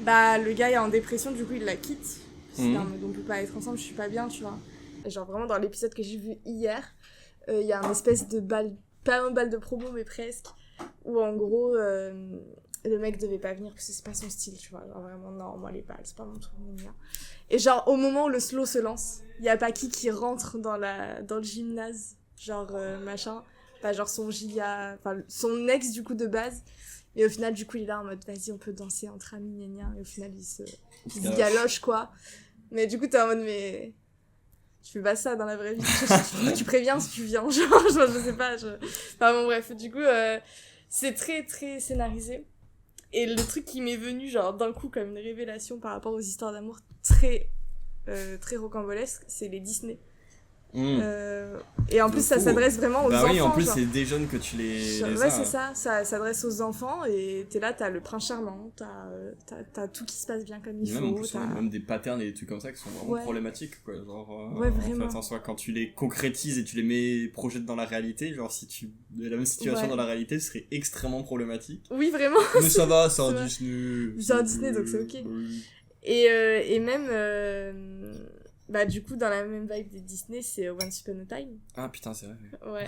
le gars est en dépression, du coup, il la quitte. C'est en mode, on peut pas être ensemble, je suis pas bien, tu vois. Genre, vraiment, dans l'épisode que j'ai vu hier, il y a un espèce de bal... Pas un bal de promo, mais presque. Où en gros le mec devait pas venir parce que c'est pas son style, tu vois, genre vraiment non, moi les balles c'est pas mon truc, et genre au moment où le slow se lance, il y a Paki qui rentre dans le gymnase, genre machin, genre son ex du coup de base, et au final du coup il est là en mode vas-y on peut danser entre amis, gna, et au final il se galoche quoi, mais du coup t'es en mode mais tu fais pas ça dans la vraie vie, tu préviens si tu viens, genre je sais pas, enfin bon bref, du coup c'est très très scénarisé, et le truc qui m'est venu genre d'un coup comme une révélation par rapport aux histoires d'amour très très rocambolesques, c'est les Disney. Et en plus, ça s'adresse vraiment aux enfants. Bah oui, en plus, genre. c'est des jeunes que tu les Ouais, as. c'est ça s'adresse aux enfants et t'es là, t'as le prince charmant, t'as tout qui se passe bien comme il faut. En plus, on a même des patterns et des trucs comme ça qui sont vraiment problématiques, quoi. Genre, ouais, vraiment. En fait, en soi, quand tu les concrétises et tu les projettes dans la réalité, genre, si tu la même situation dans la réalité, ce serait extrêmement problématique. Oui, vraiment. Mais ça va, c'est un Disney. C'est un Disney, donc c'est ok. Oui. Et même, bah, du coup, dans la même vibe des Disney, c'est Once Upon a Time. Ah putain, c'est vrai. Ouais,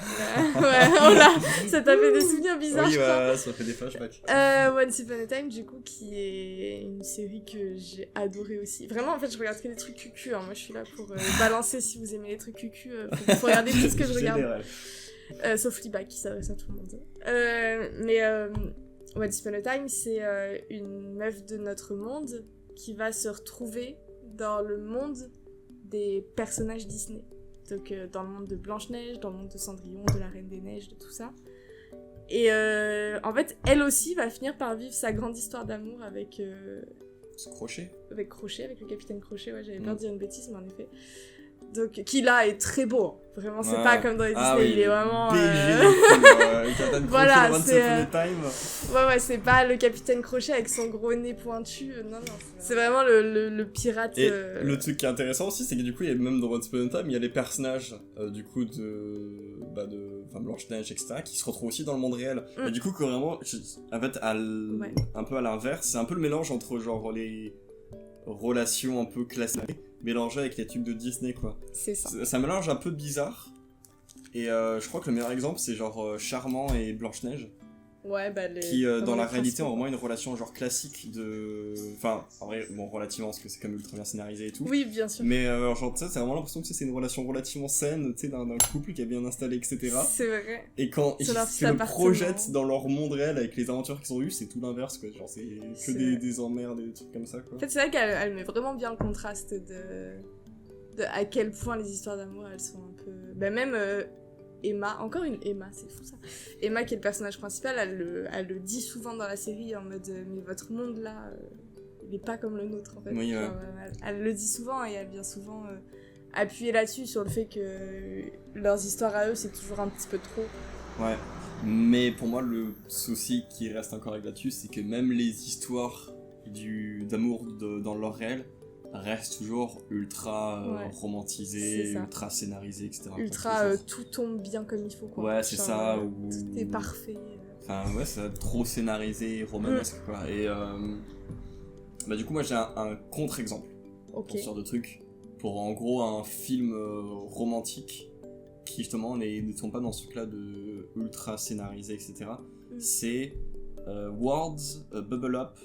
oh là, ça t'a fait des souvenirs bizarres, oui, je crois. Ouais, ça fait des flashbacks. Once Upon a Time, du coup, qui est une série que j'ai adorée aussi. Vraiment, en fait, je regarde que des trucs cucu. Hein. Moi, je suis là pour balancer si vous aimez les trucs cucu. Faut regarder tout ce que je regarde. Sauf Fleabag, qui s'adresse à tout le monde. Mais Once Upon a Time, c'est une meuf de notre monde qui va se retrouver dans le monde des personnages Disney. Donc dans le monde de Blanche-Neige, dans le monde de Cendrillon, de la Reine des Neiges, de tout ça. Et en fait, elle aussi va finir par vivre sa grande histoire d'amour avec... Crochet. Avec Crochet, avec le capitaine Crochet, ouais, j'avais peur de dire une bêtise, mais en effet. Donc, qui là est très beau. Vraiment, c'est pas comme dans les Disney, il est vraiment. Voilà, c'est. Ouais, c'est pas le capitaine Crochet avec son gros nez pointu. Non, c'est vraiment le pirate. Et le truc qui est intéressant aussi, c'est que du coup, il y a même dans Once Upon a Time, il y a les personnages du coup de Blanche-Neige, etc., qui se retrouvent aussi dans le monde réel. Et du coup, que vraiment, en fait, un peu à l'inverse, c'est un peu le mélange entre genre les relations un peu classiques mélangées avec les trucs de Disney, quoi. C'est ça. Ça mélange un peu bizarre. Et je crois que le meilleur exemple, c'est genre Charmant et Blanche-Neige. Ouais, qui dans la réalité ont vraiment une relation genre classique de... Enfin, en vrai, bon, relativement, parce que c'est quand même ultra bien scénarisé et tout. Oui, bien sûr. Mais genre, tu sais, c'est vraiment l'impression que c'est une relation relativement saine, tu sais, d'un couple qui est bien installé, etc. C'est vrai. Et quand ils se le projettent dans leur monde réel avec les aventures qu'ils ont eues, c'est tout l'inverse, quoi. Genre, c'est que des emmerdes, des trucs comme ça, quoi. En fait, c'est vrai qu'elle met vraiment bien le contraste de à quel point les histoires d'amour, elles sont un peu... Ben même... Emma, encore une Emma, c'est fou ça. Emma qui est le personnage principal, elle le dit souvent dans la série en mode mais votre monde là, il est pas comme le nôtre en fait. Oui, genre, elle le dit souvent et elle vient souvent appuyer là-dessus sur le fait que leurs histoires à eux c'est toujours un petit peu trop. Ouais, mais pour moi le souci qui reste encore avec là-dessus, c'est que même les histoires d'amour dans leur réel reste toujours ultra romantisé, ultra scénarisé, etc. Ultra tout tombe bien comme il faut, quoi. Ouais, c'est genre, ça, tout est parfait. Enfin, ouais, c'est trop scénarisé, romanesque, quoi. Et bah, du coup, moi j'ai un contre-exemple pour ce genre de truc. Pour en gros un film romantique qui justement ne tombe pas dans ce truc-là de ultra scénarisé, etc. C'est Words Bubble Up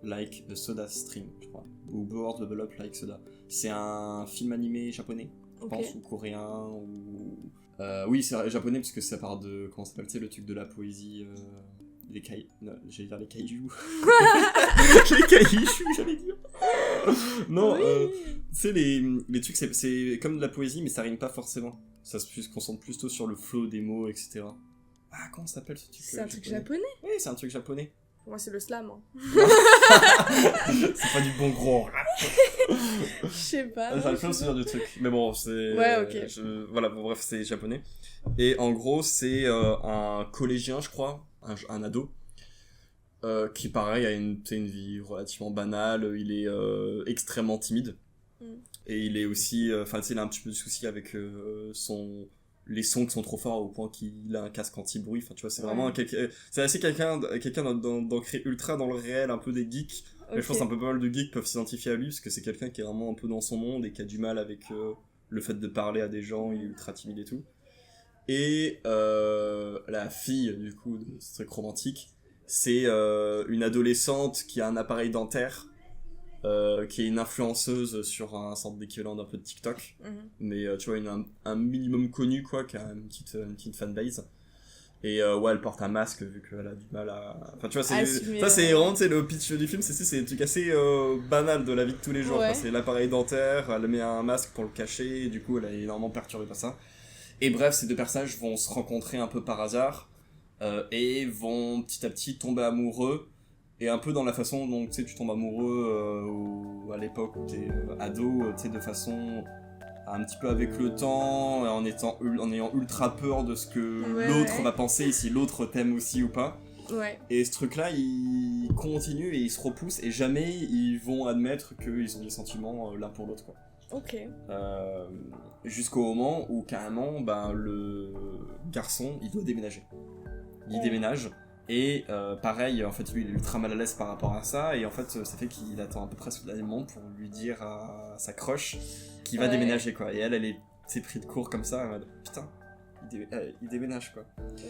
Like the Soda Stream, je crois. Ou Words Bubble Up Like Soda. C'est un film animé japonais, je pense, ou coréen, ou... oui, c'est japonais, parce que ça part de... Comment ça s'appelle, tu sais, le truc de la poésie... Non, j'allais dire les kaiju. Les kaiju, j'allais dire. Non, tu sais, les trucs, c'est comme de la poésie, mais ça rime pas forcément. Ça se concentre plutôt sur le flow des mots, etc. Ah, comment ça s'appelle ce truc? C'est un truc japonais? Oui, c'est un truc japonais. Pour moi, c'est le slam. Hein. C'est pas du bon gros. Je sais pas. Ça me fait ce genre de truc. Mais bon, c'est... Ouais, ok. Voilà, bon, bref, c'est japonais. Et en gros, c'est un collégien, je crois, un ado, qui, pareil, a une vie relativement banale. Il est extrêmement timide. Et il est aussi... Enfin, tu sais, il a un petit peu de soucis avec les sons qui sont trop forts au point qu'il a un casque anti-bruit. Enfin, tu vois, c'est vraiment c'est assez quelqu'un d'ancré ultra dans le réel, un peu des geeks. Mais je pense un peu pas mal de geeks peuvent s'identifier à lui, parce que c'est quelqu'un qui est vraiment un peu dans son monde et qui a du mal avec le fait de parler à des gens, il est ultra timide et tout. Et la fille, du coup, de ce truc romantique, c'est une adolescente qui a un appareil dentaire, qui est une influenceuse sur un sorte d'équivalent d'un peu de TikTok, mais tu vois, un minimum connu, quoi, qui a une petite fanbase. Et ouais, elle porte un masque vu qu'elle a du mal à... Enfin, tu vois, ça c'est vraiment, tu sais, le pitch du film, c'est des trucs assez banal de la vie de tous les jours. Ouais. C'est l'appareil dentaire, elle met un masque pour le cacher, et du coup, elle est énormément perturbée par ça. Et bref, ces deux personnages vont se rencontrer un peu par hasard, et vont petit à petit tomber amoureux. Et un peu dans la façon dont tu tombes amoureux à l'époque où t'es ado, tu sais, de façon un petit peu avec le temps, en ayant ultra peur de ce que l'autre va penser, et si l'autre t'aime aussi ou pas. Ouais. Et ce truc-là, il continue et il se repousse, et jamais ils vont admettre qu'ils ont des sentiments l'un pour l'autre, quoi. Ok. Jusqu'au moment où, carrément, le garçon, il doit déménager. Il déménage. Et pareil, en fait, lui, il est ultra mal à l'aise par rapport à ça, et en fait, ça fait qu'il attend à peu près ce dernier moment pour lui dire à sa crush qu'il va déménager, quoi. Et elle s'est pris de court comme ça, putain, il déménage, quoi.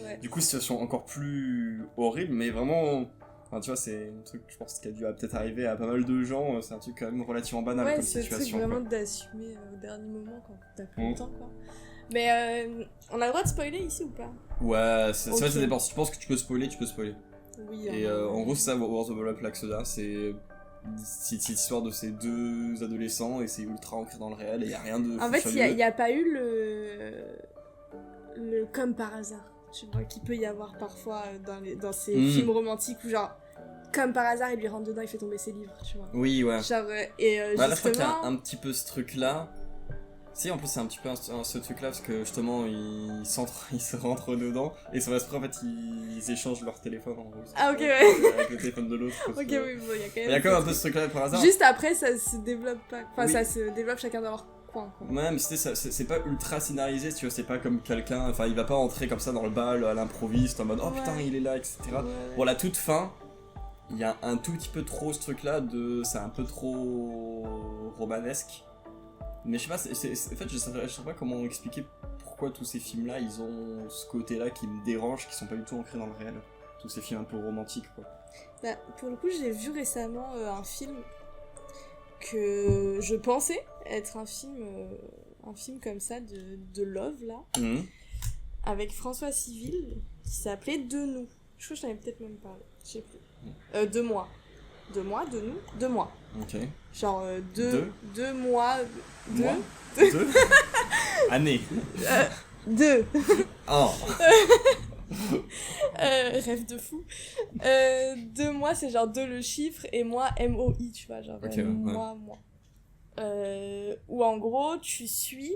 Ouais. Du coup, situation encore plus horrible, mais vraiment, enfin, tu vois, c'est un truc, je pense, qui a dû peut-être arriver à pas mal de gens, c'est un truc quand même relativement banal comme situation. Ouais, c'est vraiment d'assumer au dernier moment quand t'as plus le temps, quoi. Mais on a le droit de spoiler ici ou pas? Ouais, c'est vrai, ça dépend. Si tu penses que tu peux spoiler, tu peux spoiler. Oui. Et en gros, c'est ça, War of the Black Exodus, c'est l'histoire de ces deux adolescents, et c'est ultra ancré dans le réel, et y a rien de... En fait, il n'y a pas eu le comme par hasard, tu vois, qu'il peut y avoir parfois dans ces films romantiques où genre, comme par hasard, il lui rentre dedans, il fait tomber ses livres, tu vois. Oui, ouais. Genre, là, je crois qu'il y a un petit peu ce truc-là. Si, en plus, c'est un petit peu ce truc-là, parce que justement, ils se rentrent dedans, et sans esprit, en fait, ils échangent leur téléphone, en gros. Ah, ok, ouais. Avec le téléphone de l'autre. Ok, oui, bon, il y a quand même... Il y a quand même un peu ce truc-là par hasard. Juste après, ça se développe pas. Enfin, ça se développe chacun dans leur coin, quoi. Ouais, mais c'est pas ultra scénarisé, tu vois, c'est pas comme quelqu'un... Enfin, il va pas entrer comme ça dans le bal à l'improviste, en mode, oh putain, il est là, etc. Ouais. Bon, la toute fin, il y a un tout petit peu trop ce truc-là c'est un peu trop romanesque. Mais je sais pas, en fait, je sais pas comment expliquer pourquoi tous ces films-là, ils ont ce côté-là qui me dérange, qui sont pas du tout ancrés dans le réel. Tous ces films un peu romantiques, quoi. Bah, pour le coup, j'ai vu récemment un film que je pensais être un film comme ça de love, là, avec François Civil, qui s'appelait De nous. Je crois que je t'en avais peut-être même parlé, je sais plus. De moi. De moi, de nous, de moi. Ok. Genre deux mois. Deux Année. Deux. Oh. Rêve de fou. 2 mois, c'est genre 2 le chiffre, et moi, M-O-I, tu vois, genre moi. Où en gros, tu suis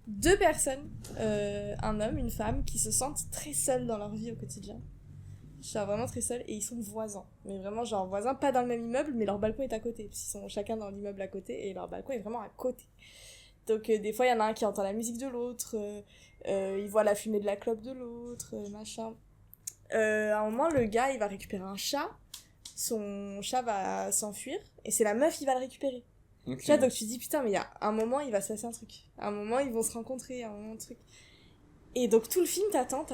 2 personnes, un homme, une femme, qui se sentent très seuls dans leur vie au quotidien. Genre vraiment très seuls, et ils sont voisins. Mais vraiment, genre voisins, pas dans le même immeuble, mais leur balcon est à côté. Parce qu'ils sont chacun dans l'immeuble à côté, et leur balcon est vraiment à côté. Donc des fois, il y en a un qui entend la musique de l'autre, il voit la fumée de la clope de l'autre, machin. À un moment, le gars, il va récupérer un chat, son chat va s'enfuir, et c'est la meuf qui va le récupérer. Okay. Tu vois, donc tu te dis, putain, mais il y a un moment, il va se passer un truc. À un moment, ils vont se rencontrer, à un moment, un truc. Et donc tout le film, t'attends.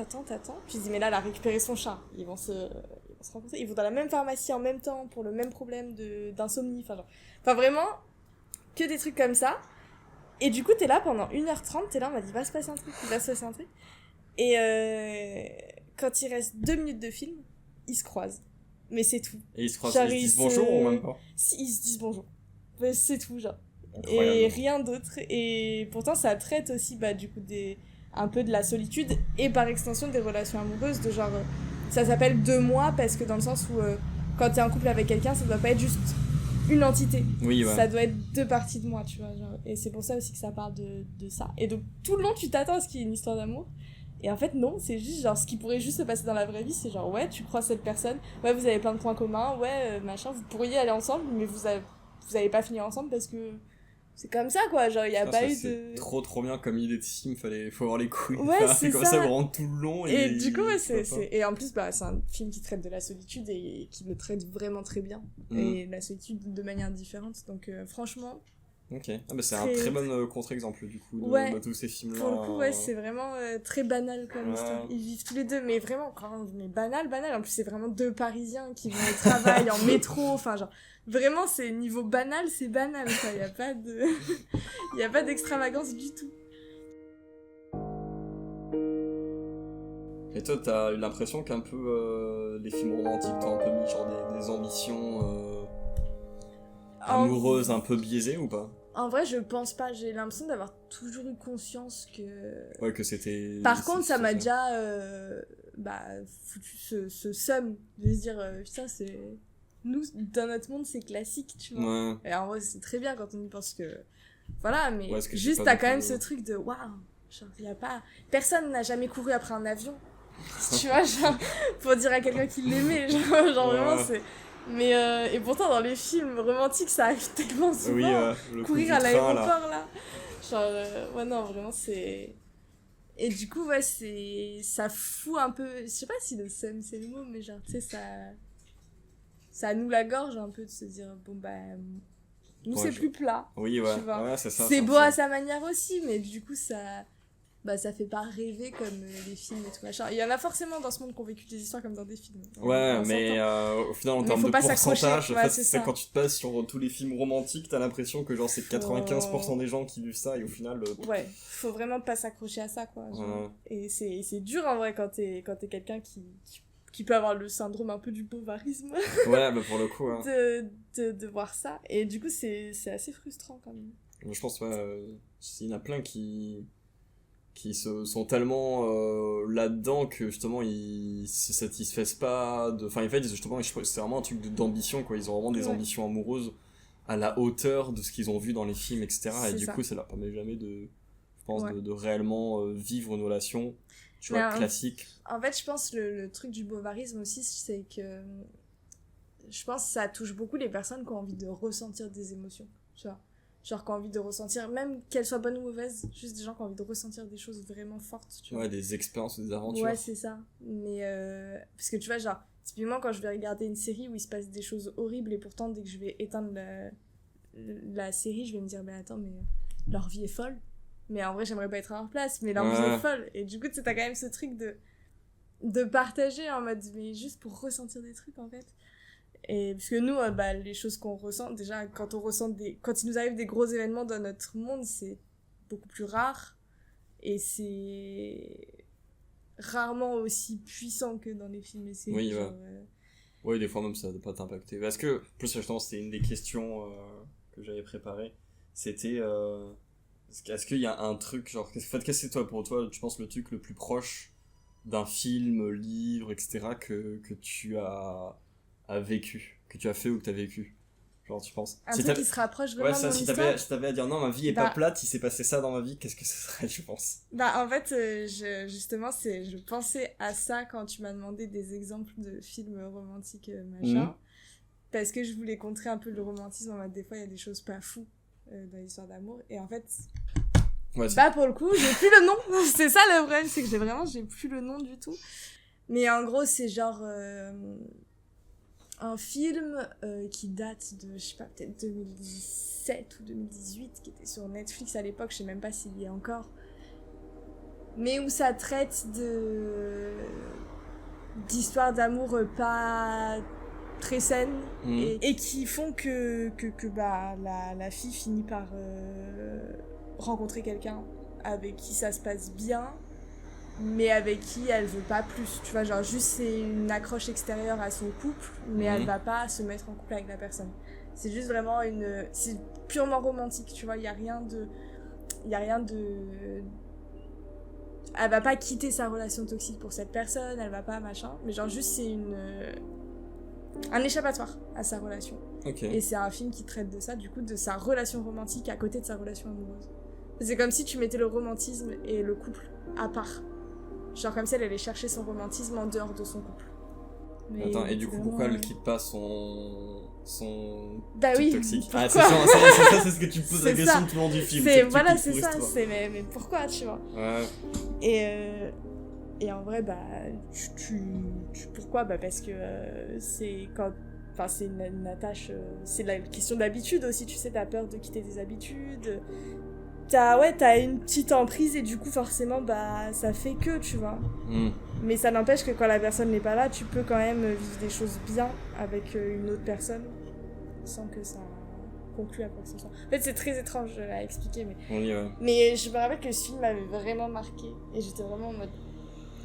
Tu te dis, mais là, elle a récupéré son chat. Ils vont se rencontrer. Ils vont dans la même pharmacie en même temps pour le même problème d'insomnie. Enfin, vraiment, que des trucs comme ça. Et du coup, t'es là pendant 1h30, t'es là, on m'a dit, il va se passer un truc. Et quand il reste 2 minutes de film, ils se croisent. Mais c'est tout. Et ils se croisent, ils se disent bonjour ou même pas? Ils se disent bonjour. Mais c'est tout, genre. Incroyable. Et rien d'autre. Et pourtant, ça traite aussi, du coup, un peu de la solitude et par extension des relations amoureuses, de genre... Ça s'appelle 2 mois parce que dans le sens où quand t'es en couple avec quelqu'un, ça doit pas être juste une entité. Oui, ouais. Ça doit être 2 parties de moi, tu vois. Genre. Et c'est pour ça aussi que ça parle de ça. Et donc, tout le long, tu t'attends à ce qu'il y ait une histoire d'amour. Et en fait, non, c'est juste genre ce qui pourrait juste se passer dans la vraie vie, c'est genre, ouais, tu crois cette personne, ouais, vous avez plein de points communs, ouais, machin, vous pourriez aller ensemble, mais vous allez pas finir ensemble parce que c'est comme ça, quoi, genre, il y a pas eu de... C'est trop bien comme idée de film, faut avoir les couilles. Ouais, c'est comme ça, vous rentre tout le long. Et du coup, ouais, et en plus, c'est un film qui traite de la solitude et qui le traite vraiment très bien. Et la solitude de manière différente, donc franchement... Ok, c'est un très bon contre-exemple du coup de tous ces films-là. Pour le coup, ouais, c'est vraiment très banal comme histoire. Ils vivent tous les deux, mais vraiment, mais banal. En plus, c'est vraiment 2 Parisiens qui vont au travail en métro, enfin, genre, vraiment, c'est niveau banal, c'est banal, quoi. Il y a pas d'extravagance du tout. Et toi, t'as eu l'impression qu'un peu les films romantiques t'ont un peu mis genre des ambitions amoureuses un peu biaisées ou pas? En vrai, je pense pas. J'ai l'impression d'avoir toujours eu conscience que... Ouais, que c'était... Par contre, ça m'a déjà foutu ce seum de se dire, putain, c'est... Nous, dans notre monde, c'est classique, tu vois. Ouais. Et en vrai, c'est très bien quand on y pense que... voilà, mais juste t'as quand même ce truc de waouh, genre y a pas, personne n'a jamais couru après un avion, tu vois, genre pour dire à quelqu'un qu'il l'aimait, genre vraiment c'est, mais et pourtant dans les films romantiques ça arrive tellement souvent, courir à l'aéroport là, genre ouais non vraiment c'est, et du coup ouais ça fout un peu, je sais pas si le seum c'est le mot, mais genre tu sais ça noue la gorge un peu de se dire bon bah nous c'est plus plat, oui ouais, tu vois. Ouais c'est ça, c'est beau à sa manière aussi, mais du coup ça fait pas rêver comme les films et tout machin. Il y en a forcément dans ce monde qui ont vécu des histoires comme dans des films. Ouais, mais au final, en termes de pourcentage, en fait, c'est quand tu te passes sur tous les films romantiques, t'as l'impression que genre c'est 95% des gens qui vivent ça, et au final... Ouais, faut vraiment pas s'accrocher à ça, quoi. Genre. Et c'est dur, en vrai, quand t'es quelqu'un qui peut avoir le syndrome un peu du bovarisme. Ouais, bah pour le coup, hein. de voir ça. Et du coup, c'est assez frustrant, quand même. Je pense, il y en a plein qui sont tellement là-dedans que justement ils se satisfaisent pas de... Enfin en fait justement c'est vraiment un truc d'ambition quoi, ils ont vraiment des ambitions amoureuses à la hauteur de ce qu'ils ont vu dans les films etc. Et du coup ça leur permet jamais de, je pense, de réellement vivre une relation, tu vois, classique. En fait je pense le truc du bovarisme aussi c'est que je pense que ça touche beaucoup les personnes qui ont envie de ressentir des émotions, tu vois. Genre qui ont envie de ressentir, même qu'elles soient bonnes ou mauvaises, juste des gens qui ont envie de ressentir des choses vraiment fortes, tu vois. Ouais, des expériences, des aventures. Ouais, c'est ça. Mais parce que tu vois, genre, typiquement quand je vais regarder une série où il se passe des choses horribles et pourtant dès que je vais éteindre la série, je vais me dire, mais attends, mais leur vie est folle. Mais en vrai, j'aimerais pas être à leur place, mais leur vie est folle. Et du coup, tu sais, t'as quand même ce truc de partager en mode, mais juste pour ressentir des trucs en fait. Et parce que nous les choses qu'on ressent déjà quand il nous arrive des gros événements dans notre monde, c'est beaucoup plus rare et c'est rarement aussi puissant que dans les films et séries. Oui, ouais, des fois même ça ne doit pas t'impacter parce que plus justement c'était une des questions que j'avais préparées, c'était est-ce qu'il y a un truc genre qu'est-ce que c'est pour toi tu penses le truc le plus proche d'un film, livre etc. que tu as vécu, que tu as fait ou que tu as vécu, genre tu penses un truc qui se rapproche vraiment de mon histoire. Si t'avais à dire non ma vie est pas plate, il s'est passé ça dans ma vie, qu'est-ce que ce serait tu penses? En fait justement je pensais à ça quand tu m'as demandé des exemples de films romantiques machin, parce que je voulais contrer un peu le romantisme en mode des fois il y a des choses pas fous dans l'histoire d'amour et en fait pour le coup j'ai plus le nom. C'est ça le problème, c'est que j'ai plus le nom du tout, mais en gros c'est genre un film qui date de, je sais pas, peut-être 2017 ou 2018, qui était sur Netflix à l'époque, je sais même pas s'il y est encore, mais où ça traite d'histoires d'amour pas très saines et qui font que la fille finit par rencontrer quelqu'un avec qui ça se passe bien, mais avec qui elle veut pas plus, tu vois, genre juste c'est une accroche extérieure à son couple, mais elle va pas se mettre en couple avec la personne. C'est juste vraiment c'est purement romantique, tu vois, il y a rien de elle va pas quitter sa relation toxique pour cette personne, elle va pas machin, mais genre juste c'est un échappatoire à sa relation. Et c'est un film qui traite de ça, du coup, de sa relation romantique à côté de sa relation amoureuse. C'est comme si tu mettais le romantisme et le couple à part. Genre comme si elle allait chercher son romantisme en dehors de son couple. Mais attends, et du coup pourquoi elle quitte pas son toxique? Ah c'est ça, c'est ce que tu me poses la question tout le long du film. C'est ça, mais pourquoi, tu vois. Et en vrai pourquoi parce que c'est une attache, c'est la question d'habitude aussi, tu sais, t'as peur de quitter tes habitudes. T'as une petite emprise et du coup forcément ça fait que, tu vois. Mais ça n'empêche que quand la personne n'est pas là, tu peux quand même vivre des choses bien avec une autre personne sans que ça conclue à quoi que ce soit. En fait c'est très étrange à expliquer, mais je me rappelle que ce film m'avait vraiment marqué et j'étais vraiment en mode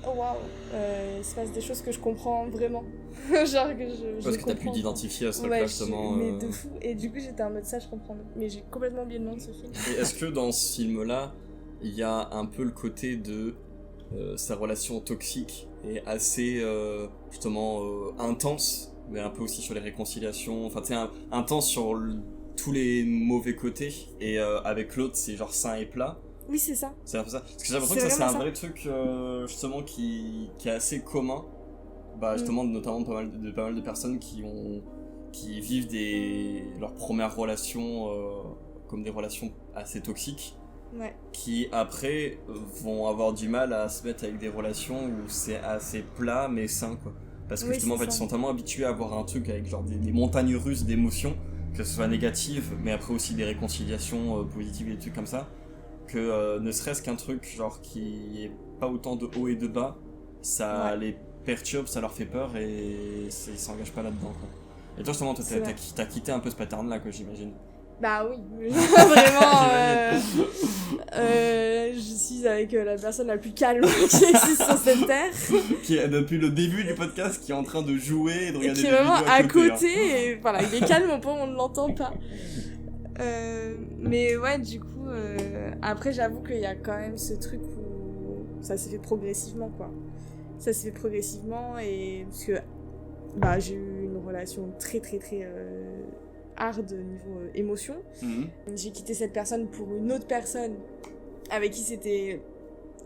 oh waouh, il se passe des choses que je comprends vraiment. Genre que parce que t'as pu t'identifier à ce truc-là justement. Mais de fou. Et du coup j'étais en mode ça je comprends, mais j'ai complètement oublié le nom de ce film. Et est-ce que dans ce film-là il y a un peu le côté de sa relation toxique et assez justement intense, mais un peu aussi sur les réconciliations, enfin tu sais intense tous les mauvais côtés, et avec l'autre, c'est genre sain et plat. Oui, c'est ça. C'est un peu ça. Parce que j'ai l'impression que ça, c'est un vrai truc, justement, qui est assez commun. Justement, notamment pas mal de personnes qui vivent leurs premières relations comme des relations assez toxiques. Ouais. Qui après vont avoir du mal à se mettre avec des relations où c'est assez plat mais sain, quoi. Parce que justement, en fait, ils sont tellement habitués à avoir un truc avec genre des montagnes russes d'émotions, que ce soit négatives, mais après aussi des réconciliations positives et des trucs comme ça, que ne serait-ce qu'un truc genre qui est pas autant de haut et de bas, ça les perturbe, ça leur fait peur et ils s'engagent pas là-dedans, quoi. Et toi, justement, t'as quitté un peu ce pattern-là, quoi, j'imagine. Bah oui, vraiment, je suis avec la personne la plus calme qui existe sur cette terre. Qui est, depuis le début du podcast, qui est en train de jouer et de regarder des vidéos. Qui est vraiment à côté, et voilà, il est calme, on ne l'entend pas. Mais ouais, du coup, après j'avoue qu'il y a quand même ce truc où ça s'est fait progressivement, quoi. Ça s'est fait progressivement, et parce que j'ai eu une relation très très très hard niveau émotion. J'ai quitté cette personne pour une autre personne avec qui c'était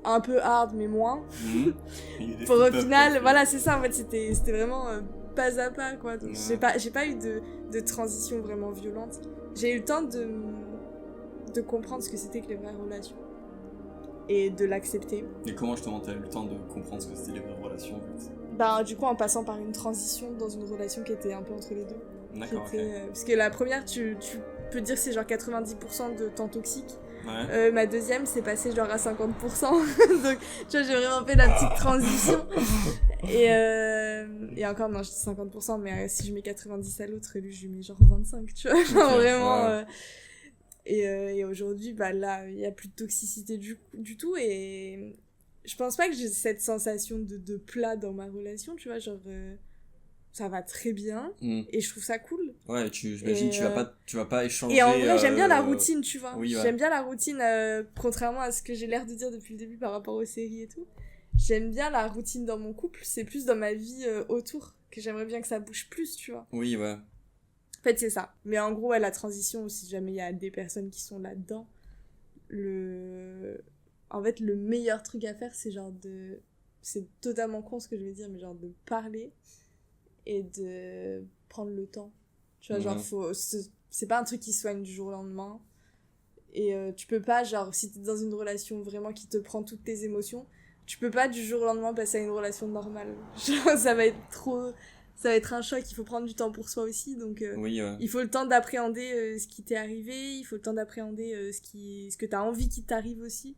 un peu hard mais moins. Pour au final, voilà, c'est ça, en fait, c'était vraiment pas à pas, quoi. Donc j'ai pas eu de transition vraiment violente. J'ai eu le temps de comprendre ce que c'était que les vraies relations et de l'accepter. Et comment justement t'as eu le temps de comprendre ce que c'était les vraies relations, en fait? Du coup, en passant par une transition dans une relation qui était un peu entre les deux. D'accord, parce que la première, tu peux dire que c'est genre 90% de temps toxique. Ouais. Ma deuxième, c'est passé genre à 50%. Donc, tu vois, j'ai vraiment fait la petite transition. Et encore, non, je dis 50%, mais si je mets 90 à l'autre, lui, je lui mets genre 25, tu vois. Genre vraiment... Et aujourd'hui, là, il n'y a plus de toxicité du tout. Et je pense pas que j'ai cette sensation de plat dans ma relation, tu vois, genre... ça va très bien et je trouve ça cool. Ouais, j'imagine tu vas pas échanger. Et en vrai, j'aime bien la routine, tu vois. Oui, j'aime bien la routine, contrairement à ce que j'ai l'air de dire depuis le début par rapport aux séries et tout. J'aime bien la routine dans mon couple, c'est plus dans ma vie autour que j'aimerais bien que ça bouge plus, tu vois. Oui, ouais. En fait, c'est ça. Mais en gros, la transition, si jamais il y a des personnes qui sont là-dedans, en fait, le meilleur truc à faire, c'est genre c'est totalement con ce que je vais dire, mais genre de parler et de prendre le temps, tu vois. Genre c'est pas un truc qui soigne du jour au lendemain, et tu peux pas, genre, si t'es dans une relation vraiment qui te prend toutes tes émotions, tu peux pas du jour au lendemain passer à une relation normale. Genre, ça va être un choc, il faut prendre du temps pour soi aussi, donc il faut le temps d'appréhender ce qui t'est arrivé, il faut le temps d'appréhender ce que t'as envie qu'il t'arrive aussi.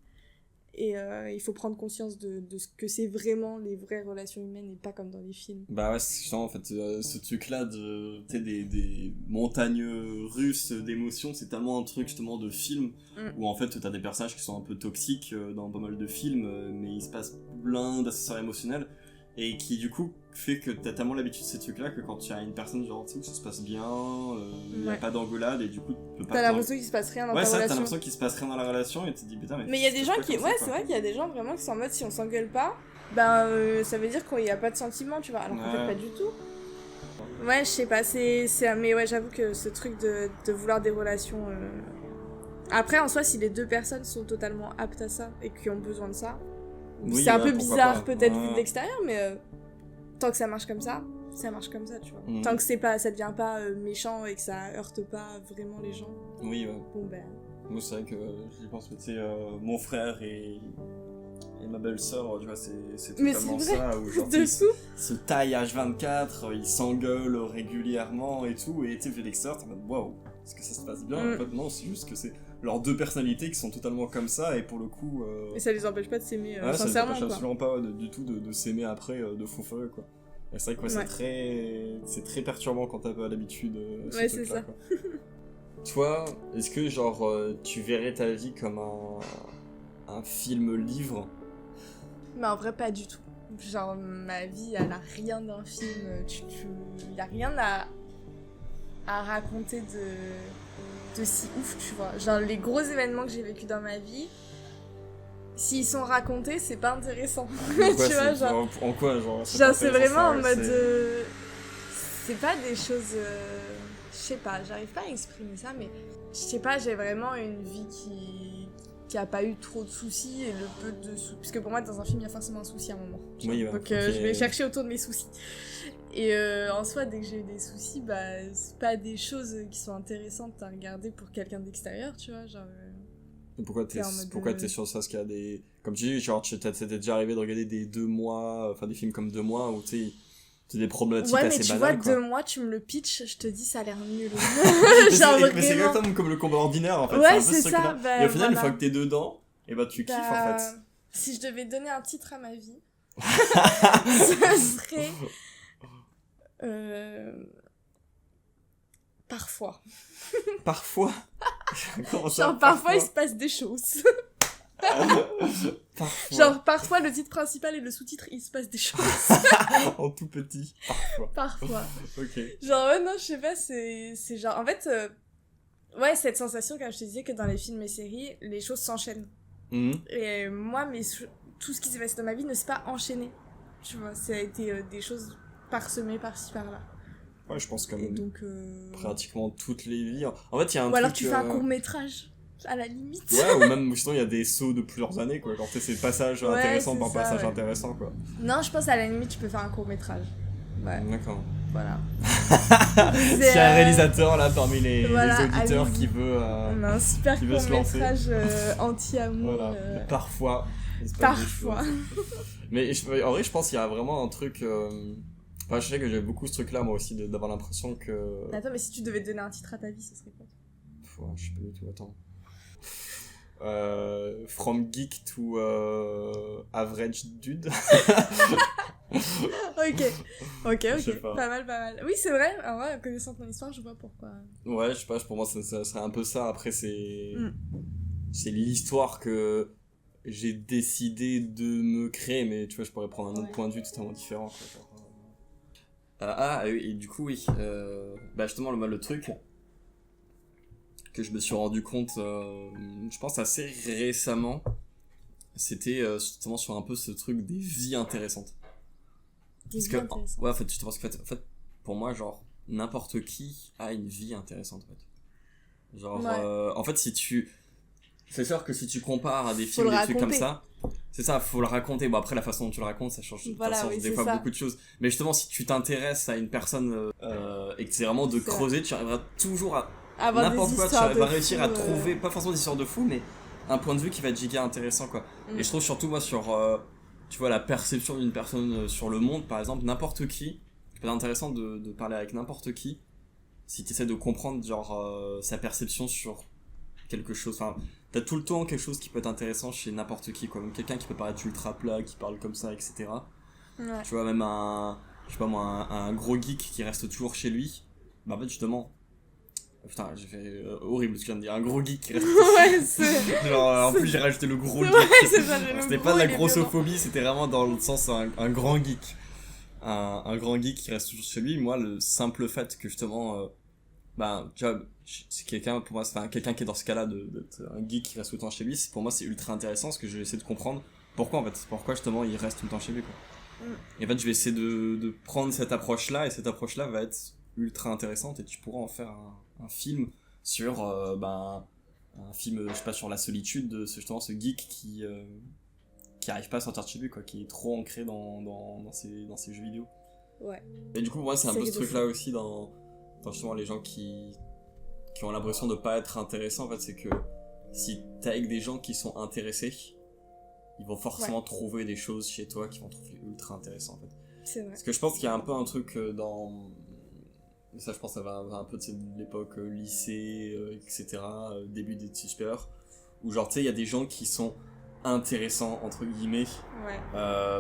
Et il faut prendre conscience de ce que c'est vraiment les vraies relations humaines et pas comme dans les films. Ouais, c'est justement, en fait, ce truc-là des montagnes russes d'émotions, c'est tellement un truc justement de film où en fait t'as des personnages qui sont un peu toxiques dans pas mal de films, mais il se passe plein d'accessoires émotionnels et qui du coup fait que t'as tellement l'habitude de ces trucs-là que quand tu as une personne genre tu sais où ça se passe bien, y a pas d'engueulade et du coup tu peux pas... T'as l'impression qu'il se passe rien dans ta relation. Ouais, t'as l'impression qu'il se passe rien dans la relation et tu te dis putain mais il y a des gens qui... Ouais, c'est vrai qu'il y a des gens vraiment qui sont en mode si on s'engueule pas, ça veut dire qu'il y a pas de sentiments, tu vois, alors qu'en fait pas du tout. Ouais, je sais pas, mais ouais, j'avoue que ce truc de vouloir des relations... Après, en soi, si les deux personnes sont totalement aptes à ça et qui ont besoin de ça, c'est un peu bizarre peut-être vu de l'extérieur, mais tant que ça marche comme ça, tu vois. Tant que ça devient pas méchant et que ça heurte pas vraiment les gens. Oui, ouais. Bon, moi, c'est vrai que j'y pense, tu sais, mon frère et ma belle-sœur, tu vois, c'est totalement ça. Où, genre, ils se taillent H24, ils s'engueulent régulièrement et tout, et tu sais, vu l'extérieur, t'es en mode waouh, est-ce que ça se passe bien? En fait, non, c'est juste que c'est leurs deux personnalités qui sont totalement comme ça, et pour le coup... Et ça les empêche pas de s'aimer sincèrement, ça les empêche quoi. Absolument pas du tout de s'aimer après de fou furieux, quoi. Et c'est vrai que c'est très perturbant quand t'as pas l'habitude ouais, c'est ça. Quoi. Toi, est-ce que genre tu verrais ta vie comme un film-livre? Mais en vrai, pas du tout. Genre, ma vie, elle a rien d'un film. Y a rien à raconter de si ouf, tu vois. Genre, les gros événements que j'ai vécu dans ma vie, s'ils sont racontés, c'est pas intéressant. Quoi, tu vois, genre... En quoi, genre c'est vraiment en mode... C'est pas des choses... sais pas, j'arrive pas à exprimer ça, mais je sais pas, j'ai vraiment une vie qui a pas eu trop de soucis et le peu de soucis. Parce que pour moi, dans un film, il y a forcément un souci à un moment. Oui, donc je vais chercher autour de mes soucis. Et en soi, dès que j'ai eu des soucis, bah, c'est pas des choses qui sont intéressantes à regarder pour quelqu'un d'extérieur, tu vois, genre... Pourquoi t'es sur ça? Parce qu'il y a des... Comme tu dis, genre, t'es déjà arrivé de regarder des 2 mois, enfin des films comme 2 mois, où tu sais, c'est des problématiques assez banales, Ouais, mais tu vois, 2 mois, tu me le pitches, je te dis, ça a l'air nul. mais c'est exactement comme le combat ordinaire, en fait. Ouais, c'est ça. Bah, et au final, une fois que t'es dedans, et bah tu kiffes, en fait. Si je devais donner un titre à ma vie, ça serait... Parfois. Parfois. Genre, parfois, il se passe des choses. Parfois. Genre, parfois, le titre principal et le sous-titre, il se passe des choses. En tout petit. Parfois. Ok. Genre, ouais, non, je sais pas, c'est genre... En fait, ouais, cette sensation, comme je te disais, que dans les films et séries, les choses s'enchaînent. Et moi, tout ce qui s'est passé dans ma vie ne s'est pas enchaîné. Tu vois, ça a été des choses parsemées par-ci, par-là. Ouais, je pense que donc, pratiquement toutes les vies. En fait, il y a un truc... Ou alors tu fais un court-métrage, à la limite. Ouais, ou même, sinon, il y a des sauts de plusieurs années, quoi. Genre, c'est passage intéressant par passage intéressant, quoi. Non, je pense à la limite, tu peux faire un court-métrage. Ouais. D'accord. Voilà. S'il y a un réalisateur, là, parmi les auditeurs allez-y. qui veut... On a un super court-métrage anti-amour. Voilà. Parfois. Parfois. Mais en vrai, je pense qu'il y a vraiment un truc... Enfin, je sais que j'ai beaucoup ce truc-là, moi aussi, d'avoir l'impression que... Attends, mais si tu devais donner un titre à ta vie, ce serait quoi? Ouais, je sais pas du tout, attends. From Geek to Average Dude. Ok. Pas mal. Oui, c'est vrai, en vrai, connaissant ton histoire, je vois pourquoi. Ouais, je sais pas, pour moi, ça serait un peu ça. Après, c'est l'histoire que j'ai décidé de me créer, mais tu vois, je pourrais prendre un autre point de vue totalement différent, quoi. Et du coup, oui. Bah, justement, le truc que je me suis rendu compte, je pense assez récemment, c'était justement sur un peu ce truc des vies intéressantes. Ouais, en fait, je pense qu'en fait, pour moi, genre, n'importe qui a une vie intéressante, en fait. Genre, en fait, c'est sûr que si tu compares à des films, des trucs comme ça, c'est ça, faut le raconter. Bon, après, la façon dont tu le racontes, ça change des fois beaucoup de choses. Mais justement, si tu t'intéresses à une personne et que c'est vraiment de creuser, tu arriveras toujours à n'importe quoi, tu vas réussir à trouver, pas forcément des histoires de fou, mais un point de vue qui va être giga intéressant, quoi. Et je trouve surtout, moi, sur, tu vois, la perception d'une personne sur le monde, par exemple, n'importe qui, ça peut être intéressant de parler avec n'importe qui, si tu essaies de comprendre, genre, sa perception sur quelque chose, enfin, t'as tout le temps quelque chose qui peut être intéressant chez n'importe qui, quoi. Même quelqu'un qui peut paraître ultra plat, qui parle comme ça, etc. Ouais. Tu vois, même un gros geek qui reste toujours chez lui, bah en fait, justement, putain, j'ai fait horrible ce que je viens de dire, un gros geek qui reste ouais, c'est... genre, en plus j'ai rajouté le gros geek. Ouais, c'est ça, c'était pas de la grossophobie, c'était vraiment dans le sens un grand geek. Un grand geek qui reste toujours chez lui. Moi, le simple fait que justement, tu vois, c'est quelqu'un, pour moi, c'est quelqu'un qui est dans ce cas-là, d'être un geek qui reste tout le temps chez lui, pour moi c'est ultra intéressant, parce que je vais essayer de comprendre pourquoi, en fait, pourquoi justement il reste tout le temps chez lui, quoi. Et en fait, je vais essayer de prendre cette approche-là, et cette approche-là va être ultra intéressante, et tu pourras en faire un film sur, un film, je sais pas, sur la solitude de justement ce geek qui arrive pas à sortir de chez lui, quoi, qui est trop ancré dans ses jeux vidéo. Ouais. Et du coup, moi, c'est un peu ce truc-là aussi dans justement les gens qui ont l'impression de pas être intéressants, en fait, c'est que si t'es avec des gens qui sont intéressés, ils vont forcément trouver des choses chez toi qui vont trouver ultra intéressant, en fait. C'est vrai. Parce que je pense qu'il y a un peu un truc ça, je pense, ça va un peu de l'époque lycée, etc., début des études supérieures, où genre, tu sais, il y a des gens qui sont intéressants, entre guillemets,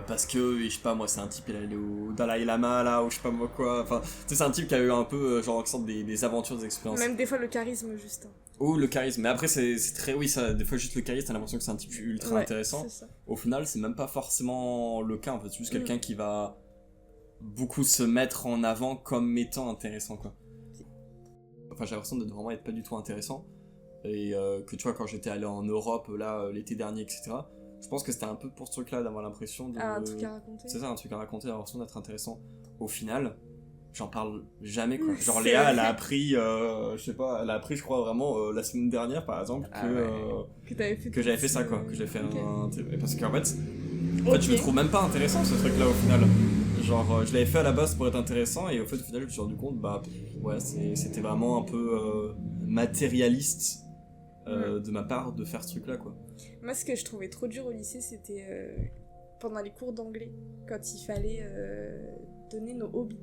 parce que, je sais pas, moi, c'est un type, il est allé au Dalai Lama, là, ou je sais pas moi quoi, enfin, tu sais, c'est un type qui a eu un peu, genre, des aventures, des expériences. Même des fois, le charisme, juste. Ou le charisme, mais après, c'est très, oui, ça, des fois, juste le charisme, t'as l'impression que c'est un type ultra intéressant. Au final, c'est même pas forcément le cas, en fait, c'est juste quelqu'un qui va beaucoup se mettre en avant comme étant intéressant, quoi. Enfin, j'ai l'impression de vraiment être pas du tout intéressant, et que tu vois, quand j'étais allé en Europe là l'été dernier, etc., je pense que c'était un peu pour ce truc là, d'avoir l'impression de... un truc à raconter. C'est ça, un truc à raconter, d'avoir l'impression d'être intéressant. Au final, j'en parle jamais, quoi. Genre, C'est Léa, vrai. elle a appris, je crois vraiment, la semaine dernière, par exemple, que j'avais fait ça, quoi. Que j'avais fait parce qu'en fait, je le trouve même pas intéressant, ce truc-là, au final. Genre, je l'avais fait à la base pour être intéressant, et au final, je me suis rendu compte, c'était vraiment un peu matérialiste de ma part de faire ce truc-là, quoi. Moi, ce que je trouvais trop dur au lycée, c'était pendant les cours d'anglais, quand il fallait donner nos hobbies.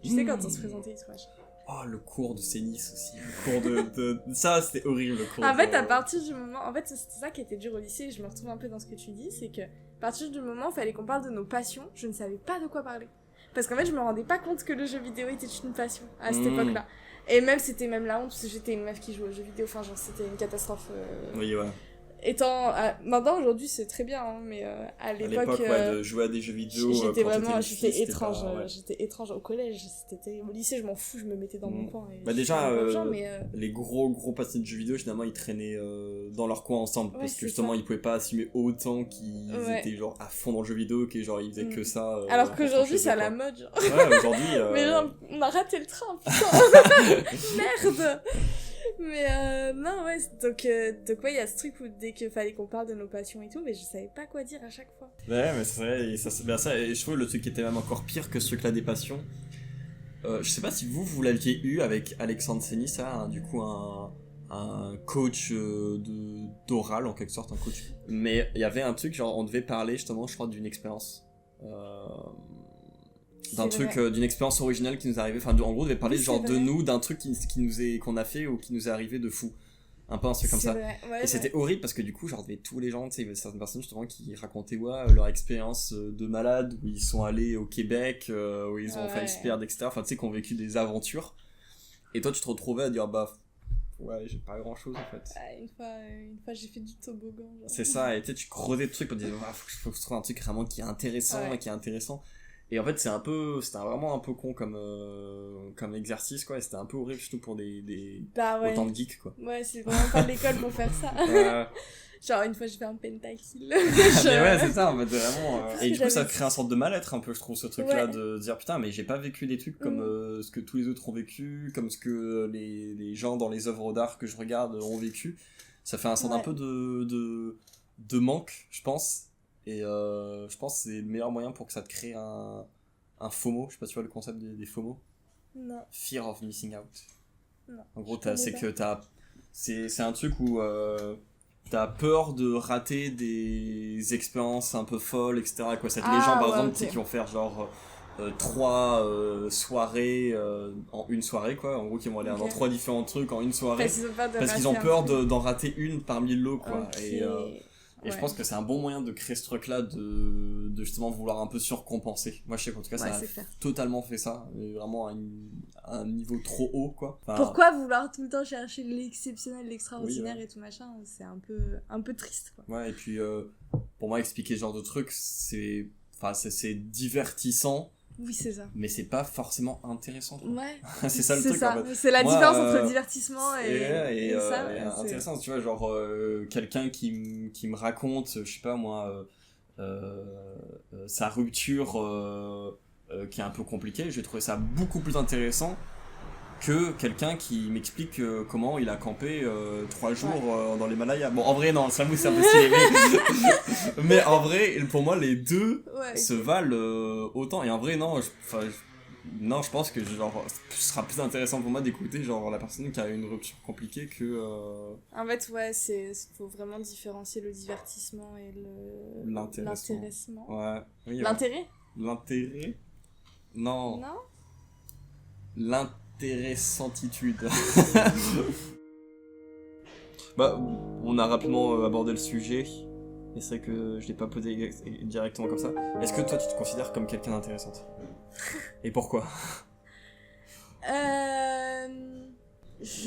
Tu sais, quand on se présentait et tout, machin. Oh, le cours de tennis aussi. Le cours de... Ça, c'était horrible, le cours En fait, à partir du moment... En fait, c'était ça qui était dur au lycée, et je me retrouve un peu dans ce que tu dis, c'est que à partir du moment où il fallait qu'on parle de nos passions, je ne savais pas de quoi parler. Parce qu'en fait, je me rendais pas compte que le jeu vidéo était une passion à cette époque-là. Et même, c'était même la honte, parce que j'étais une meuf qui jouait aux jeux vidéo, enfin, genre, c'était une catastrophe. Oui, ouais. Maintenant, aujourd'hui, c'est très bien, hein, mais à l'époque, de jouer à des jeux vidéo. J'étais étrange. J'étais étrange au collège. Au lycée, je m'en fous, je me mettais dans mon coin. Et déjà, les gros passionnés de jeux vidéo, finalement, ils traînaient dans leur coin ensemble. Parce que justement, ils pouvaient pas assumer autant qu'ils étaient genre à fond dans le jeu vidéo, qu'ils faisaient que ça. Alors qu'aujourd'hui, c'est à la mode. Genre. Ouais, aujourd'hui. Mais genre, on a raté le train, putain. Merde. Mais non, ouais, donc ouais, il y a ce truc où dès qu'il fallait qu'on parle de nos passions et tout, mais je savais pas quoi dire à chaque fois. Ouais, mais c'est vrai, et je trouve le truc qui était même encore pire que ce truc-là des passions. Je sais pas si vous l'aviez eu avec Alexandre Sénis, ça, hein, du coup, un coach d'oral, en quelque sorte, un coach. Mais il y avait un truc, genre, on devait parler justement, je crois, d'une expérience. D'une expérience originale qui nous est arrivée, enfin en gros on devait parler genre de nous, d'un truc qu'on a fait ou qui nous est arrivé de fou, un peu un truc comme ça. Ouais, et c'était horrible parce que du coup genre il y avait tous les gens, tu sais, il y avait certaines personnes justement qui racontaient leur expérience de malade, où ils sont allés au Québec, où ils ont failli se perdre, etc. Enfin tu sais, qui ont vécu des aventures, et toi tu te retrouvais à dire ouais, j'ai pas grand chose en fait. Une fois j'ai fait du toboggan. Genre. C'est ça, et tu sais, tu creusais le truc pour te dire faut que je trouve un truc vraiment qui est intéressant. Et en fait, c'était vraiment un peu con comme exercice, quoi. Et c'était un peu horrible, surtout pour autant de geeks, quoi. Ouais, c'est vraiment pas l'école pour faire ça. Genre, une fois, je fais un pentakill. Mais ouais, c'est ça, en fait, vraiment. Et du coup, ça crée un sorte de mal-être, un peu, je trouve, ce truc-là, de dire, putain, mais j'ai pas vécu des trucs comme ce que tous les autres ont vécu, comme ce que les gens dans les œuvres d'art que je regarde ont vécu. Ça fait un sorte un peu de manque, je pense. Et je pense que c'est le meilleur moyen pour que ça te crée un FOMO. Je sais pas si tu vois le concept des FOMO. Non. Fear of missing out. Non. En gros, c'est un truc où t'as peur de rater des expériences un peu folles, etc. Quoi. C'est les gens, par exemple, qui vont faire genre 3 soirées en une soirée, quoi. En gros, qui vont aller dans 3 différents trucs en une soirée. Parce qu'ils ont peur d'en rater une parmi l'eau, quoi. Et je pense que c'est un bon moyen de créer ce truc-là, de justement vouloir un peu surcompenser. Moi, je sais qu'en tout cas, ça a totalement fait ça, vraiment à un niveau trop haut, quoi. Enfin, pourquoi vouloir tout le temps chercher l'exceptionnel, l'extraordinaire et tout machin, c'est un peu triste, quoi. Ouais, et puis pour moi, expliquer ce genre de truc, c'est divertissant. Oui, c'est ça. Mais c'est pas forcément intéressant, quoi. Ouais. C'est ça le truc, en fait. C'est la différence entre divertissement et ça. Et intéressant, tu vois, genre quelqu'un qui me raconte, je sais pas moi, sa rupture qui est un peu compliquée, j'ai trouvé ça beaucoup plus intéressant que quelqu'un qui m'explique comment il a campé 3 jours dans l'Himalaya. Bon, en vrai, non, ça c'est un peu stylé, mais en vrai, pour moi, les deux se valent autant. Et en vrai, non, je pense que genre, ce sera plus intéressant pour moi d'écouter genre la personne qui a une rupture compliquée que... En fait, ouais, faut vraiment différencier le divertissement et l'intéressement. Ouais. Oui, l'intérêt Non. L'intéressantitude. On a rapidement abordé le sujet, et c'est vrai que je l'ai pas posé directement comme ça. Est-ce que toi tu te considères comme quelqu'un d'intéressante? Et pourquoi?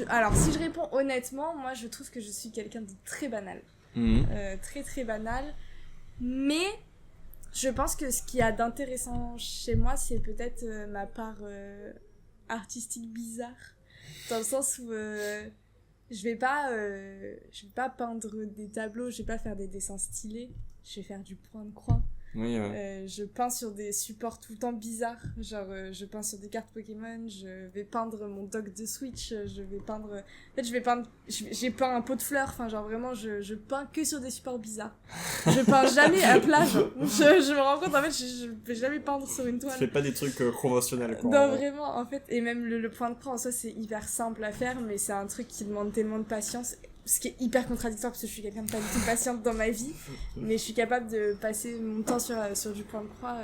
Alors si je réponds honnêtement, moi je trouve que je suis quelqu'un de très banal. Très très banal, mais je pense que ce qu'il y a d'intéressant chez moi, c'est peut-être ma part artistique bizarre, dans le sens où je vais pas peindre des tableaux, je vais pas faire des dessins stylés, je vais faire du point de croix. Oui, ouais. Je peins sur des supports tout le temps bizarres, genre je peins sur des cartes Pokémon, je vais peindre mon dock de Switch, je vais peindre... En fait, j'ai peint un pot de fleurs, enfin genre vraiment, je peins que sur des supports bizarres. Je peins jamais à plat, genre. Je me rends compte, en fait, je vais jamais peindre sur une toile. Tu fais pas des trucs conventionnels, quoi. Non, vraiment, en fait, et même le point de croix en soi, c'est hyper simple à faire, mais c'est un truc qui demande tellement de patience. Ce qui est hyper contradictoire parce que je suis quelqu'un de pas du tout patiente dans ma vie, mais je suis capable de passer mon temps sur du point de croix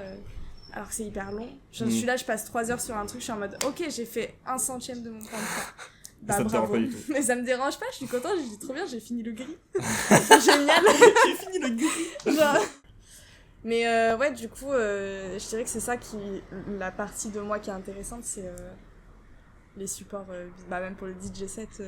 alors que c'est hyper long. Genre, je suis là, je passe 3 heures sur un truc, je suis en mode ok, j'ai fait 1/100 de mon point de croix. Bah ça bravo. te dérange pas du tout. Mais ça me dérange pas, je suis contente, j'ai dit trop bien, j'ai fini le gris. Génial. J'ai fini le gris. Genre... Mais ouais, du coup, je dirais que c'est ça qui. La partie de moi qui est intéressante, c'est les supports, bah même pour le DJ set.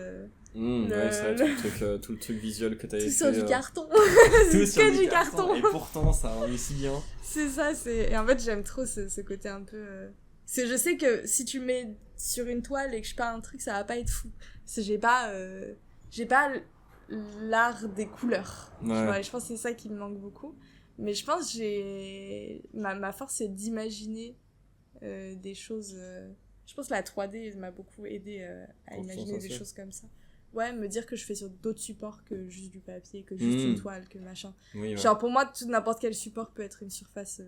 Ouais, c'est vrai, tout le truc visuel que t'avais fait. Tout sur du carton. Tout C'est que du carton. Et pourtant, ça rend si bien. C'est ça, c'est... Et en fait, j'aime trop ce côté un peu... C'est, je sais que si tu mets sur une toile et que je peins un truc, ça va pas être fou. Parce que j'ai pas l'art des couleurs. Ouais. Ouais, je pense que c'est ça qui me manque beaucoup. Mais je pense que ma force, c'est d'imaginer des choses... Je pense que la 3D m'a beaucoup aidé à imaginer des choses comme ça. Ouais, me dire que je fais sur d'autres supports que juste du papier, que juste une toile, que machin. Oui, ouais. Genre pour moi, n'importe quel support peut être une surface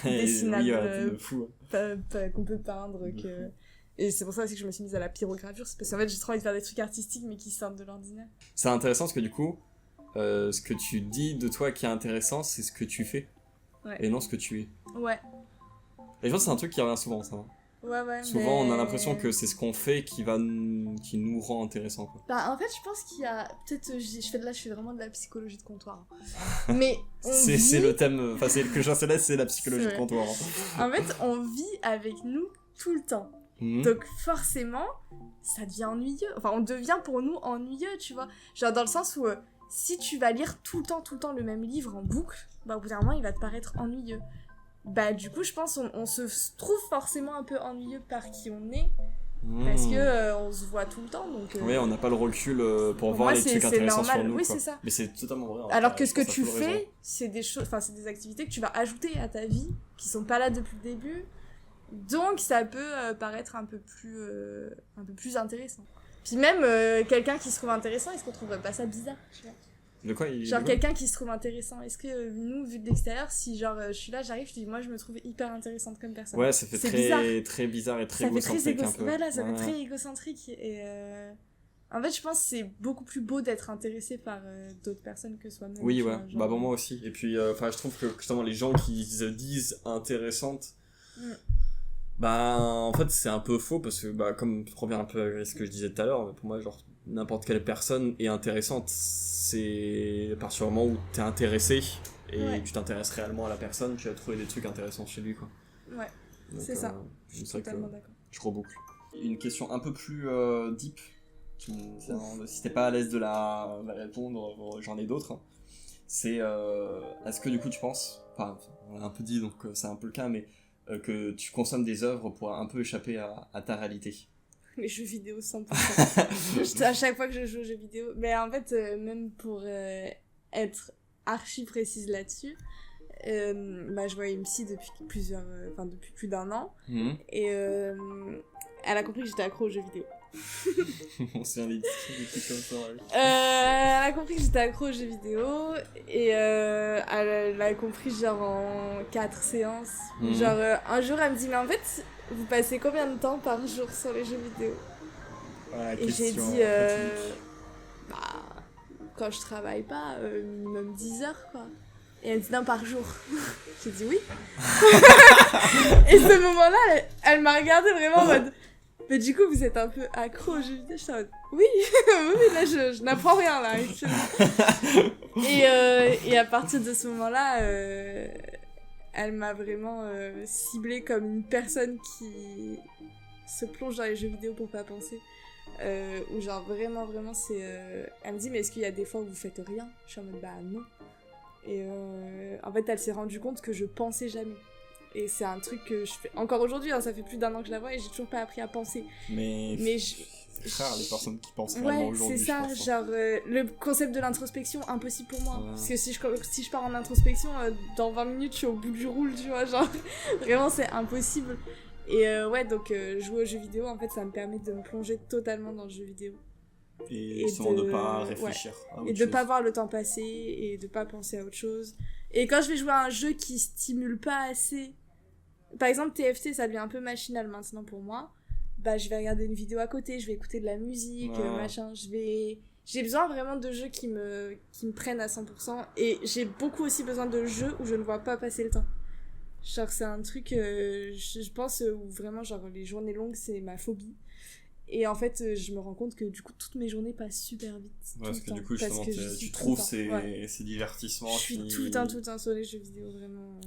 dessinable, oui, fou. qu'on peut peindre. Que... Et c'est pour ça aussi que je me suis mise à la pyrogravure, c'est parce qu'en fait j'ai trop envie de faire des trucs artistiques mais qui sortent de l'ordinaire. C'est intéressant parce que du coup, ce que tu dis de toi qui est intéressant, c'est ce que tu fais. Ouais. Et non ce que tu es. Ouais. Et je pense que c'est un truc qui revient souvent, ça. Ouais, souvent, mais... on a l'impression que c'est ce qu'on fait qui nous rend intéressant, quoi. Bah, en fait, je pense qu'il y a... Peut-être, je fais vraiment de la psychologie de comptoir. Mais c'est le thème... Enfin, c'est le Clochard Céleste, c'est la psychologie de comptoir. En fait, on vit avec nous tout le temps. Donc, forcément, ça devient ennuyeux. Enfin, on devient pour nous ennuyeux, tu vois. Genre, dans le sens où... si tu vas lire tout le temps le même livre en boucle, bah, au bout d'un moment, il va te paraître ennuyeux. Bah du coup je pense on se trouve forcément un peu ennuyeux par qui on est parce que on se voit tout le temps donc oui, on n'a pas le recul pour voir les trucs intéressants normal. sur nous, oui, quoi. c'est ça. Mais c'est totalement vrai. Alors que ce que tu fais c'est des choses, enfin c'est des activités que tu vas ajouter à ta vie qui sont pas là depuis le début, donc ça peut paraître un peu plus intéressant. Puis même quelqu'un qui se trouve intéressant, est-ce qu'on trouverait pas ça bizarre, tu vois? De quoi quelqu'un qui se trouve intéressant, est-ce que nous, vu de l'extérieur, si genre je suis là, j'arrive, je dis moi je me trouve hyper intéressante comme personne. Ouais, ça fait très bizarre et très égocentrique un peu. Voilà, ça fait très égocentrique et en fait je pense que c'est beaucoup plus beau d'être intéressé par d'autres personnes que soi-même. Oui, ouais, genre... bah bon, moi aussi. Et puis enfin je trouve que justement les gens qui se disent intéressantes, bah en fait c'est un peu faux parce que bah comme je reviens un peu à ce que je disais tout à l'heure, pour moi genre n'importe quelle personne est intéressante, c'est à partir du moment où t'es intéressé et tu t'intéresses réellement à la personne, tu vas trouver des trucs intéressants chez lui, quoi. Ouais, donc, c'est ça. Je suis totalement d'accord. Je reboucle. Une question un peu plus deep, si t'es pas à l'aise de la répondre, j'en ai d'autres. C'est est-ce que du coup tu penses, enfin on l'a un peu dit donc c'est un peu le cas, mais que tu consommes des œuvres pour un peu échapper à ta réalité? Les jeux vidéo 100%. À chaque fois que je joue aux jeux vidéo. Mais en fait, même pour être archi précise là-dessus, bah, je vois une psy depuis plus d'1 an. Et elle a compris que j'étais accro aux jeux vidéo. On se vient des trucs comme ça. Ouais. Elle a compris que j'étais accro aux jeux vidéo. Et elle a compris genre en 4 séances. Genre un jour elle me dit mais en fait vous passez combien de temps par jour sur les jeux vidéo? Et j'ai dit bah quand je travaille pas minimum 10 heures quoi. Et elle me dit non par jour. J'ai dit oui. Et ce moment-là elle m'a regardé vraiment en mode mais du coup vous êtes un peu accro aux jeux vidéo? Je suis en mode oui. Oui là je n'apprends rien là actuellement. Et à partir de ce moment-là elle m'a vraiment ciblée comme une personne qui se plonge dans les jeux vidéo pour pas penser. Ou genre vraiment c'est... Elle me dit mais est-ce qu'il y a des fois où vous faites rien? Je suis en mode bah non. Et en fait elle s'est rendue compte que je pensais jamais. Et c'est un truc que je fais encore aujourd'hui, hein, ça fait plus d'1 an que je la vois et j'ai toujours pas appris à penser. Mais C'est rare les personnes qui pensent réellement aujourd'hui. Ouais, c'est ça, pense, genre le concept de l'introspection, impossible pour moi. Parce que si je pars en introspection, dans 20 minutes, je suis au bout du roule, tu vois, genre, vraiment, c'est impossible. Et ouais, donc jouer aux jeux vidéo, en fait, ça me permet de me plonger totalement dans le jeu vidéo. Et justement de pas réfléchir à autre et de chose. pas voir le temps passer, et de pas penser à autre chose. Et quand je vais jouer à un jeu qui stimule pas assez, par exemple TFT, ça devient un peu machinal maintenant pour moi, bah je vais regarder une vidéo à côté, je vais écouter de la musique, machin, j'ai besoin vraiment de jeux qui me prennent à 100%, et j'ai beaucoup aussi besoin de jeux où je ne vois pas passer le temps. Genre c'est un truc, je pense, où vraiment genre les journées longues c'est ma phobie. Et en fait, je me rends compte que du coup, toutes mes journées passent super vite. Ouais, parce que du coup, justement, tu trouves ces divertissements. Je suis tout le temps sur les jeux vidéo, vraiment.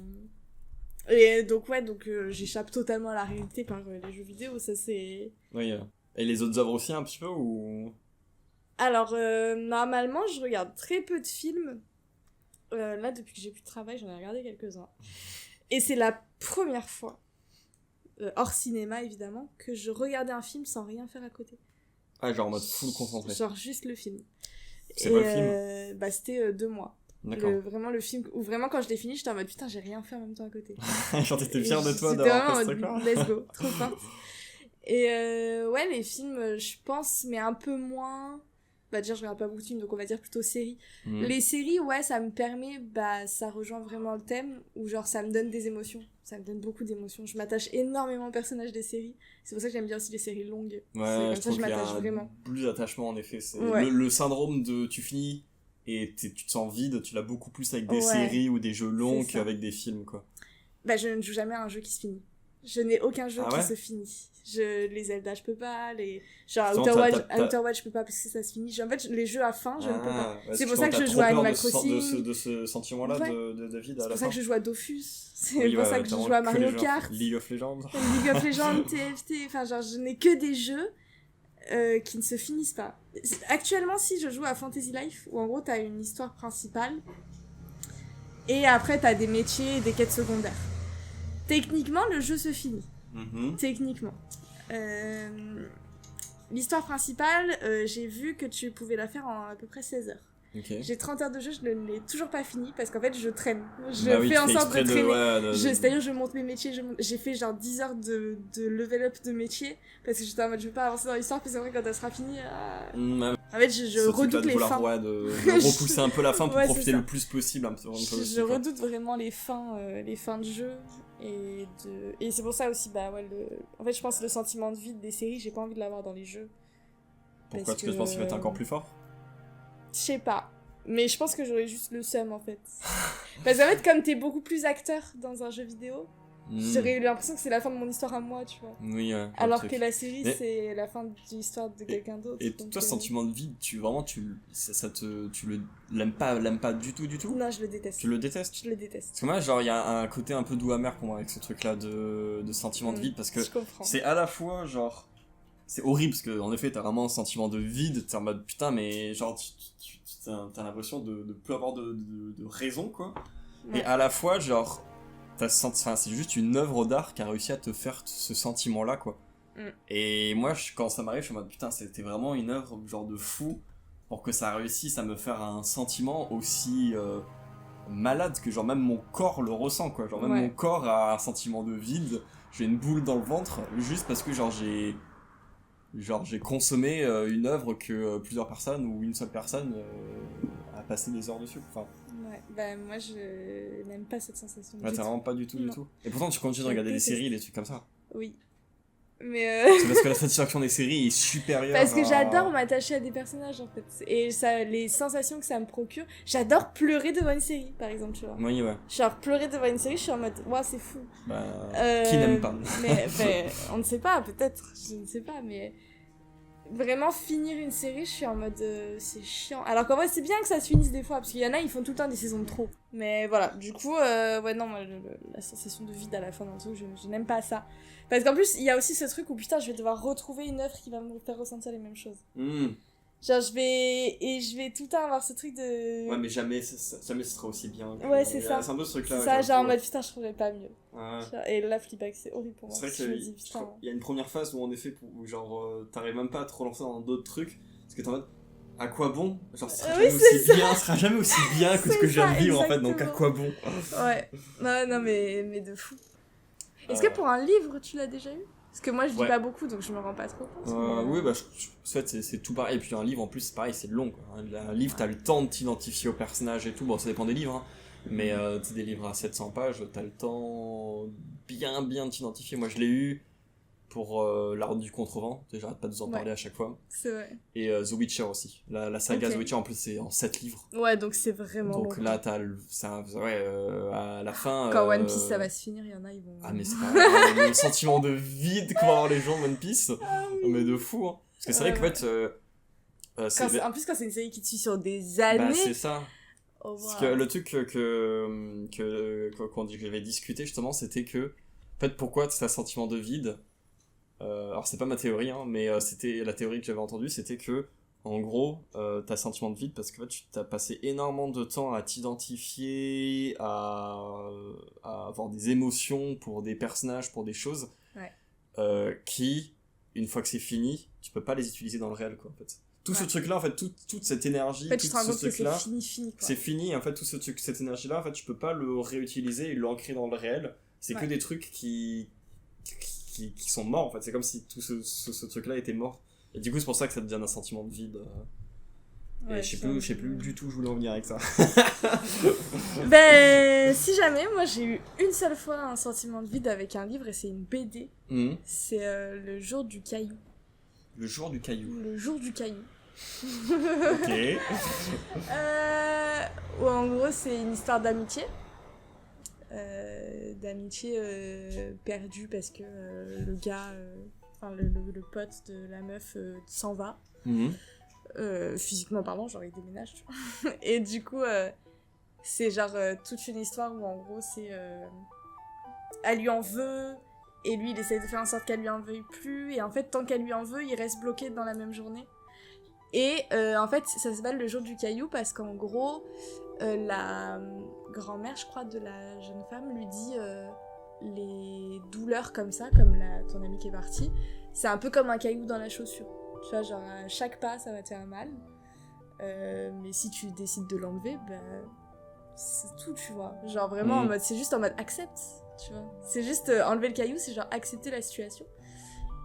Et donc, ouais, j'échappe totalement à la réalité par les jeux vidéo, ça c'est... Oui, et les autres œuvres aussi, un petit peu, ou... Alors, normalement, je regarde très peu de films. Là, depuis que j'ai plus de travail, j'en ai regardé quelques-uns. Et c'est la première fois, hors cinéma évidemment, que je regardais un film sans rien faire à côté. Ah, genre en mode full concentré. Genre juste le film. C'est quoi le film? Bah c'était 2 mois. D'accord. Vraiment le film où vraiment quand je l'ai fini, j'étais en mode putain, j'ai rien fait en même temps à côté. Genre t'étais fière de toi d'avoir fait ce truc-là. Let's go, trop forte. Et ouais, les films, je pense, mais un peu moins... Bah déjà je regarde pas beaucoup de films, donc on va dire plutôt séries. Les séries, ouais, ça me permet, bah ça rejoint vraiment le thème, où genre ça me donne des émotions, ça me donne beaucoup d'émotions, je m'attache énormément aux personnages des séries, c'est pour ça que j'aime bien aussi les séries longues. Ouais, comme ça je m'attache vraiment. Plus d'attachement en effet, c'est ouais. le syndrome de tu finis et tu te sens vide, tu l'as beaucoup plus avec des séries ou des jeux longs qu'avec des films quoi. Bah je ne joue jamais à un jeu qui se finit. Je n'ai aucun jeu qui se finit. Les Zelda, je peux pas. Genre, Outer Watch, je peux pas parce que ça se finit. En fait, les jeux à fin, je ne peux pas. Ouais, c'est pour ça que je joue à Animal Crossing. De ce sentiment-là de David à la fin. C'est pour ça que je joue à Dofus. C'est pour ça que je joue à Mario Kart. League of Legends. League of Legends, TFT. Enfin, genre, je n'ai que des jeux qui ne se finissent pas. Actuellement, si je joue à Fantasy Life, où en gros, t'as une histoire principale. Et après, t'as des métiers et des quêtes secondaires. Techniquement, le jeu se finit. Techniquement. L'histoire principale, j'ai vu que tu pouvais la faire en à peu près 16 heures. Okay. J'ai 30 heures de jeu, je ne l'ai toujours pas fini parce qu'en fait je traîne. Je fais en sorte de traîner. C'est-à-dire je monte mes métiers, j'ai fait genre 10 heures de level up de métier parce que j'étais en mode je veux pas avancer dans l'histoire puis c'est vrai quand elle sera finie. En fait je redoute les fins. De repousser un peu la fin pour profiter le plus possible un peu. Je redoute vraiment les fins de jeu. Et c'est pour ça aussi, bah ouais, en fait je pense que le sentiment de vide des séries, j'ai pas envie de l'avoir dans les jeux. Pourquoi? Parce que tu penses qu'il va être encore plus fort? Je sais pas, mais je pense que j'aurais juste le seum en fait. Parce qu'en fait comme t'es beaucoup plus acteur dans un jeu vidéo, j'aurais eu l'impression que c'est la fin de mon histoire à moi, tu vois. Oui, alors que la série c'est la fin de l'histoire de quelqu'un d'autre. Et toi, ce sentiment de vide, tu l'aimes pas du tout? Non, je le déteste. Tu le détestes? Je le déteste. Parce que moi, genre, il y a un côté un peu doux amer pour moi avec ce truc-là de sentiment de vide, parce que c'est à la fois, genre, c'est horrible, parce que en effet, t'as vraiment un sentiment de vide, t'es en mode, putain, mais genre, t'as l'impression de plus avoir de raison, quoi. Ouais. Et à la fois, genre, c'est juste une œuvre d'art qui a réussi à te faire ce sentiment-là, quoi. Et moi, quand ça m'arrive, je suis en mode, putain, c'était vraiment une œuvre genre de fou pour que ça réussisse à me faire un sentiment aussi malade que genre même mon corps le ressent, quoi. Genre même mon corps a un sentiment de vide, j'ai une boule dans le ventre juste parce que j'ai consommé une œuvre que plusieurs personnes ou une seule personne a passé des heures dessus. Enfin, ouais, bah moi je n'aime pas cette sensation. Ouais, t'as vraiment pas du tout. Et pourtant tu continues de regarder des séries, des trucs comme ça. Oui. Mais c'est parce que la satisfaction des séries est supérieure. Parce que j'adore m'attacher à des personnages en fait. Et ça, les sensations que ça me procure. J'adore pleurer devant une série par exemple, tu vois. Oui, ouais. Genre pleurer devant une série, je suis en mode waouh, c'est fou. Bah, qui n'aime pas? Mais on ne sait pas, peut-être. Je ne sais pas, mais. Vraiment finir une série, je suis en mode c'est chiant. Alors qu'en vrai c'est bien que ça se finisse des fois parce qu'il y en a ils font tout le temps des saisons de trop. Mais voilà, du coup ouais non moi la sensation de vide à la fin d'un truc, je n'aime pas ça. Parce qu'en plus il y a aussi ce truc où putain je vais devoir retrouver une œuvre qui va me faire ressentir les mêmes choses. Genre, je vais tout le temps avoir ce truc de... Ouais, mais jamais ce sera aussi bien. Ouais, c'est ça. C'est un peu ce truc-là. C'est ça, genre en mode, putain, je trouverais pas mieux. Ouais. Et là, Fleabag, c'est horrible pour moi. C'est vrai qu'il y a une première phase où, en effet, où genre, t'arrives même pas à te relancer dans d'autres trucs, parce que t'es en mode, à quoi bon? Genre, ce sera jamais aussi bien que ce que je viens de vivre, en fait, donc à quoi bon? Ouais. Non, mais de fou. Est-ce que pour un livre, tu l'as déjà eu? Parce que moi, je lis pas beaucoup, donc je me rends pas trop compte. Oui, bah, en fait, c'est tout pareil. Et puis, un livre, en plus, c'est pareil, c'est long, quoi. Un livre, t'as le temps de t'identifier au personnage et tout. Bon, ça dépend des livres, hein. Mais, tu sais, des livres à 700 pages, t'as le temps bien de t'identifier. Moi, je l'ai eu pour L'Art du Contrevent. J'arrête pas de vous en parler à chaque fois. C'est vrai. Et The Witcher aussi. La saga The Witcher, en plus, c'est en 7 livres. Ouais, donc c'est vraiment donc long. Là, t'as à la fin... Quand One Piece, ça va se finir, il y en a, ils vont... Ah, mais c'est pas le sentiment de vide qu'on va avoir les gens de One Piece. Ah, oui. Mais de fou, hein. Parce que c'est vrai qu'en fait... en plus, quand c'est une série qui te suit sur des années... Bah, c'est ça. Oh, wow. Parce que le truc qu'on dit que j'avais discuté, justement, c'était que... En fait, pourquoi tu as un sentiment de vide? Alors, c'est pas ma théorie, hein, mais c'était la théorie que j'avais entendue, c'était que, en gros, t'as un sentiment de vide parce que tu t'as passé énormément de temps à t'identifier, à avoir des émotions pour des personnages, pour des choses, qui, une fois que c'est fini, tu peux pas les utiliser dans le réel, quoi, en fait. Tout ce truc-là, en fait, toute cette énergie, en fait, tout ce truc-là, c'est fini, en fait, cette énergie-là, en fait, tu peux pas le réutiliser et l'ancrer dans le réel. C'est que des trucs qui sont morts, en fait. C'est comme si tout ce truc-là était mort. Et du coup, c'est pour ça que ça te donne un sentiment de vide. Et je sais plus du tout où je voulais en venir avec ça. Ben, si jamais, moi j'ai eu une seule fois un sentiment de vide avec un livre et c'est une BD. C'est Le Jour du Caillou. Le Jour du Caillou. Le Jour du Caillou. Ok. Où en gros, c'est une histoire d'amitié. Perdue parce que le gars, le pote de la meuf s'en va. Physiquement parlant, genre il déménage, tu vois. Et du coup, c'est genre toute une histoire où en gros, c'est. Elle lui en veut, et lui il essaie de faire en sorte qu'elle lui en veuille plus, et en fait, tant qu'elle lui en veut, il reste bloqué dans la même journée. Et en fait, ça s'appelle Le Jour du Caillou parce qu'en gros, la grand-mère, je crois, de la jeune femme lui dit les douleurs comme ça, comme ton amie qui est partie, c'est un peu comme un caillou dans la chaussure. Tu vois, genre à chaque pas, ça va te faire mal. Mais si tu décides de l'enlever, bah, c'est tout, tu vois. Genre vraiment en mode, c'est juste en mode accepte, tu vois. C'est juste enlever le caillou, c'est genre accepter la situation.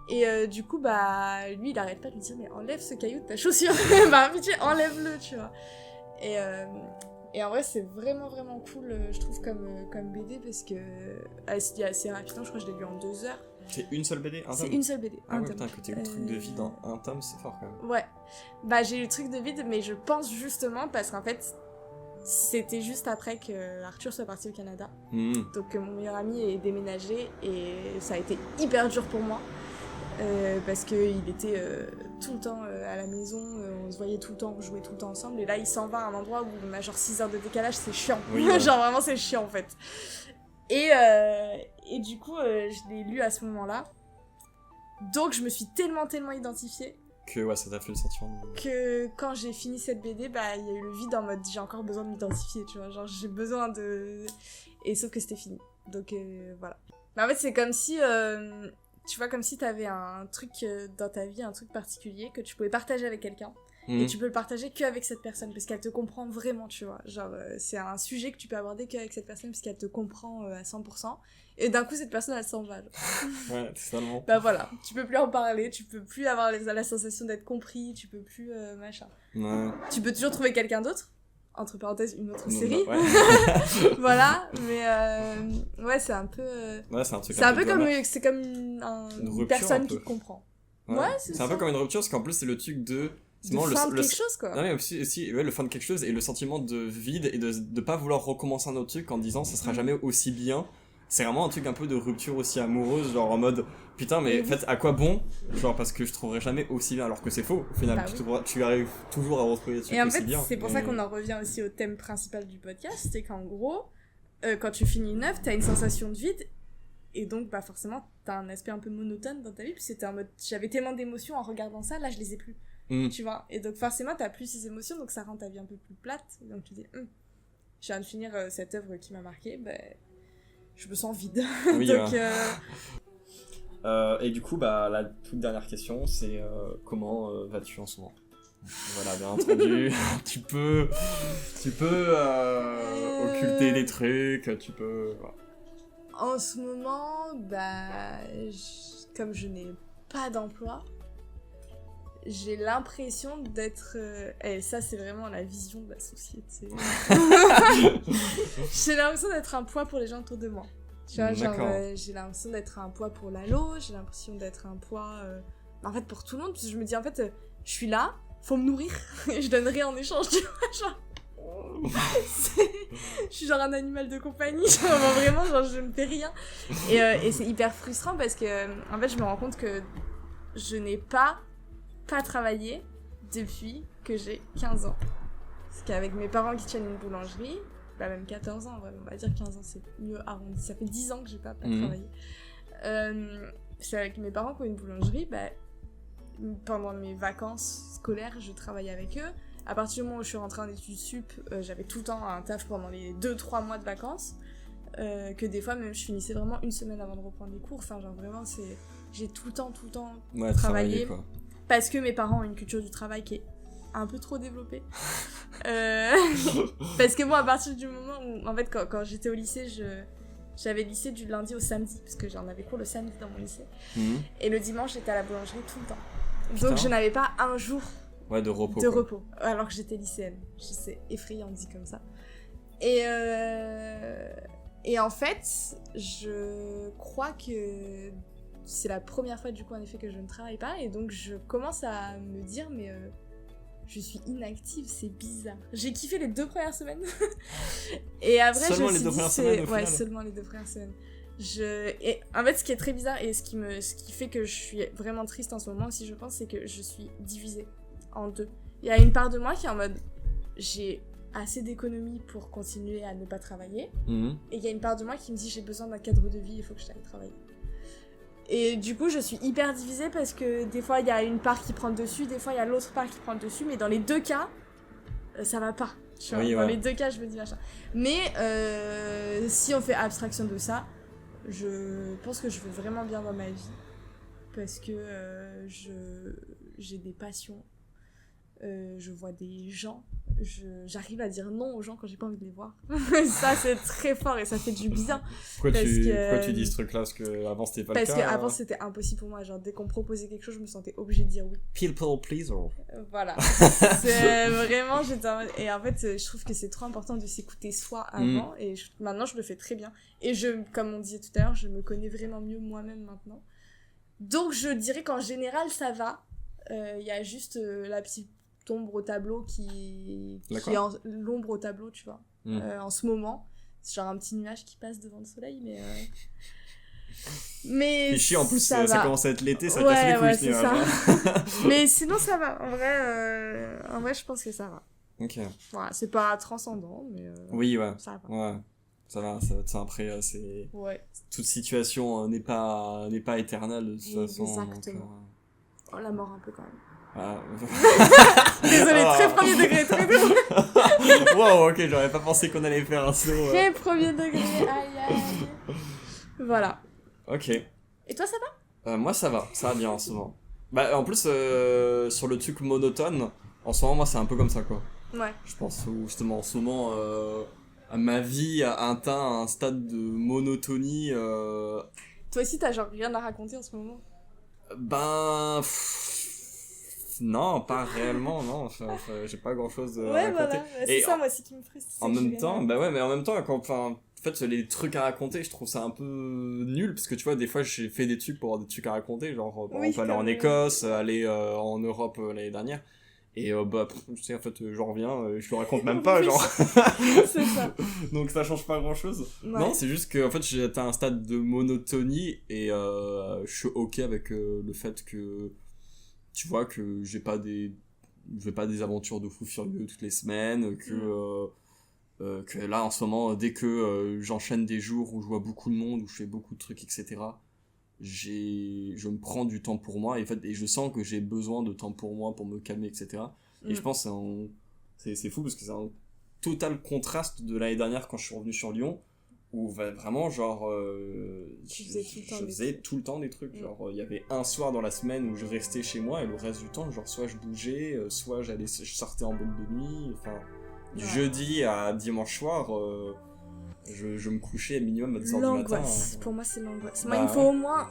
Et du coup, bah, lui, il arrête pas de lui dire, mais enlève ce caillou de ta chaussure. Bah, pitié, enlève-le, tu vois. Et en vrai, c'est vraiment, vraiment cool, je trouve, comme BD, parce que c'est assez rapidement, je crois que je l'ai lu en 2 heures. C'est une seule BD, un tome? C'est une seule BD, un tome. Putain, que t'aies eu le truc de vide en un tome, c'est fort, quand même. Ouais. Bah, j'ai eu le truc de vide, mais je pense justement, parce qu'en fait, c'était juste après que Arthur soit parti au Canada. Donc, mon meilleur ami est déménagé, et ça a été hyper dur pour moi. Parce qu'il était tout le temps à la maison, on se voyait tout le temps, on jouait tout le temps ensemble, et là il s'en va à un endroit où on a genre 6 heures de décalage, c'est chiant. Oui, ouais. Genre vraiment c'est chiant en fait. Et du coup je l'ai lu à ce moment-là, donc je me suis tellement identifiée que ouais, ça t'a fait le sentiment que quand j'ai fini cette BD, bah il y a eu le vide en mode j'ai encore besoin de m'identifier, tu vois, genre j'ai besoin de... Et sauf que c'était fini, donc voilà. Mais en fait c'est comme si... Tu vois, comme si t'avais un truc dans ta vie, un truc particulier que tu pouvais partager avec quelqu'un. Et tu peux le partager qu'avec cette personne, parce qu'elle te comprend vraiment, tu vois. Genre, c'est un sujet que tu peux aborder qu'avec cette personne, parce qu'elle te comprend à 100%. Et d'un coup, cette personne, elle s'en va. Ouais, totalement. Bah voilà, tu peux plus en parler, tu peux plus avoir la sensation d'être compris, tu peux plus machin. Ouais. Tu peux toujours trouver quelqu'un d'autre, entre parenthèses, une autre série. Ouais. Voilà, mais ouais, c'est un peu... Ouais, c'est un truc c'est un peu comme... C'est comme une personne qui te comprend. Ouais, c'est un peu comme une rupture, parce qu'en plus, c'est le truc de... fin de quelque chose, quoi. Non, mais aussi ouais, le fin de quelque chose, et le sentiment de vide, et de pas vouloir recommencer un autre truc en disant ça sera jamais aussi bien. C'est vraiment un truc un peu de rupture aussi amoureuse, genre en mode putain, mais en fait, à quoi bon? Genre, parce que je trouverai jamais aussi bien, alors que c'est faux. Au final, bah, tu arrives toujours à retrouver des trucs aussi bien. Et en fait, c'est pour ça qu'on en revient aussi au thème principal du podcast, c'est qu'en gros, quand tu finis une œuvre, t'as une sensation de vide, et donc, bah forcément, t'as un aspect un peu monotone dans ta vie, puis c'était en mode, j'avais tellement d'émotions en regardant ça, là, je les ai plus. tu vois. Et donc forcément, t'as plus ces émotions, donc ça rend ta vie un peu plus plate. Donc tu dis, je viens de finir cette œuvre qui m'a marqué, je me sens vide. Oui, donc... et du coup, la toute dernière question, c'est comment vas-tu en ce moment? Voilà, bien entendu, tu peux occulter des trucs, tu peux... Voilà. En ce moment, comme je n'ai pas d'emploi, j'ai l'impression d'être... et ça, c'est vraiment la vision de la société. J'ai l'impression d'être un poids pour les gens autour de moi. Tu vois, genre, j'ai l'impression d'être un poids pour l'allo, j'ai l'impression d'être un poids... en fait, pour tout le monde, parce que je me dis, en fait, je suis là, faut me nourrir, et je donne rien en échange, tu vois, genre... je suis genre un animal de compagnie, genre, vraiment, genre, je ne fais rien. Et c'est hyper frustrant parce que, en fait, je me rends compte que je n'ai pas travaillé depuis que j'ai 15 ans. Parce qu'avec mes parents qui tiennent une boulangerie, même 14 ans, on va dire 15 ans, c'est mieux arrondi. Ça fait 10 ans que j'ai pas travaillé. C'est avec mes parents qui ont une boulangerie, pendant mes vacances scolaires, je travaillais avec eux. À partir du moment où je suis rentrée en études sup, j'avais tout le temps un taf pendant les 2-3 mois de vacances. Que des fois, même, je finissais vraiment une semaine avant de reprendre les cours. Enfin, genre, vraiment, j'ai tout le temps travaillé. Quoi. Parce que mes parents ont une culture du travail qui est un peu trop développée. Parce que moi, à partir du moment où... En fait, quand j'étais au lycée, j'avais lycée du lundi au samedi. Parce que j'en avais cours le samedi dans mon lycée. Et le dimanche, j'étais à la boulangerie tout le temps. Putain. Donc, je n'avais pas un jour... de repos. Alors que j'étais lycéenne. C'est effrayant dit comme ça. Et en fait, je crois que c'est la première fois du coup en effet que je ne travaille pas. Et donc je commence à me dire mais je suis inactive, c'est bizarre. J'ai kiffé les 2 premières semaines. Et après seulement je me suis dit seulement les 2 premières semaines. Et en fait ce qui est très bizarre et ce qui fait que je suis vraiment triste en ce moment aussi je pense c'est que je suis divisée en 2. Il y a une part de moi qui est en mode j'ai assez d'économies pour continuer à ne pas travailler et il y a une part de moi qui me dit j'ai besoin d'un cadre de vie, il faut que je t'aille travailler. Et du coup je suis hyper divisée parce que des fois il y a une part qui prend le dessus, des fois il y a l'autre part qui prend le dessus, mais dans les 2 cas ça va pas. Dans les 2 cas je me dis machin. Mais si on fait abstraction de ça, je pense que je vais vraiment bien dans ma vie parce que j'ai des passions. Je vois des gens, j'arrive à dire non aux gens quand j'ai pas envie de les voir. Ça c'est très fort et ça fait du bien. Pourquoi tu dis ce truc là? Parce qu'avant c'était pas le cas. Parce qu'avant c'était impossible pour moi, genre dès qu'on me proposait quelque chose je me sentais obligée de dire oui. People pleaser. Voilà. C'est vraiment, et en fait je trouve que c'est trop important de s'écouter soi avant et maintenant je le fais très bien. Et comme on disait tout à l'heure, je me connais vraiment mieux moi-même maintenant. Donc je dirais qu'en général ça va. Il y a juste la petite ombre au tableau qui est l'ombre au tableau, tu vois. En ce moment, c'est genre un petit nuage qui passe devant le soleil, mais c'est chiant en plus, ça commence à être l'été, ça casse les couilles, c'est ça. Mais sinon ça va, en vrai je pense que ça va. Ok. Voilà, c'est pas transcendant, mais oui, ça va. Ouais. Ça va, après, c'est... Ouais. Toute situation n'est pas éternelle, de toute façon. Exactement. Oh, la mort un peu quand même. Ah. Désolé, très premier degré, très degré. Wow, ok, j'aurais pas pensé qu'on allait faire un saut. Très premier degré, aïe. Voilà. Ok. Et toi, ça va moi, ça va bien en ce moment. En plus, sur le truc monotone, en ce moment, moi, c'est un peu comme ça, quoi. Ouais. Je pense, justement, en ce moment, ma vie a atteint un stade de monotonie. Toi aussi, t'as genre rien à raconter en ce moment? Non, pas réellement, non. J'ai pas grand chose à raconter. Voilà. C'est ça, moi aussi, qui me frustre. En même temps, mais en même temps, en fait, les trucs à raconter, je trouve ça un peu nul, parce que tu vois, des fois, j'ai fait des trucs pour avoir des trucs à raconter, genre, par exemple, aller en Écosse, aller en Europe l'année dernière. Et tu sais, en fait, j'en reviens, je le raconte même pas, genre. C'est ça. Donc ça change pas grand chose. Ouais. Non, c'est juste que en fait, j'ai atteint un stade de monotonie et je suis ok avec le fait que, tu vois, que je fais pas des aventures de fou furieux toutes les semaines, que là, en ce moment, dès que j'enchaîne des jours où je vois beaucoup de monde, où je fais beaucoup de trucs, etc., je me prends du temps pour moi, et je sens que j'ai besoin de temps pour moi, pour me calmer, etc. Et je pense que c'est fou, parce que c'est un total contraste de l'année dernière quand je suis revenu sur Lyon, où vraiment genre je faisais tout le temps des trucs, genre il y avait un soir dans la semaine où je restais chez moi, et le reste du temps genre soit je bougeais, soit je sortais en boîte de nuit, enfin du jeudi à dimanche soir je me couchais minimum à 10h du matin. L'angoisse, pour moi c'est l'angoisse. Moi il me faut au moins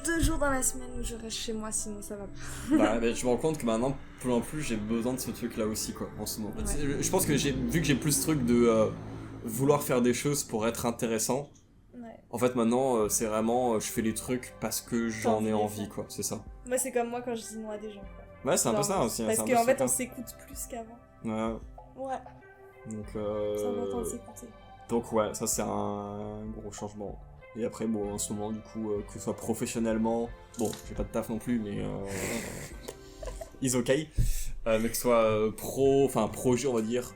2 jours dans la semaine où je reste chez moi, sinon ça va pas. Je me rends compte que maintenant plus en plus j'ai besoin de ce truc là aussi quoi, en ce moment. Je pense que vu que j'ai plus ce truc de vouloir faire des choses pour être intéressant. En fait maintenant c'est vraiment je fais les trucs parce que j'en ai envie quoi, c'est ça. Moi c'est comme moi quand je dis non à des gens quoi. Ouais, c'est un peu ça aussi. Parce qu'en fait on s'écoute plus qu'avant. Ouais. Donc c'est important de s'écouter. Donc ouais, ça c'est un gros changement. Et après bon en ce moment du coup que ce soit professionnellement, bon j'ai pas de taf non plus mais is okay. Mais que ce soit projet on va dire.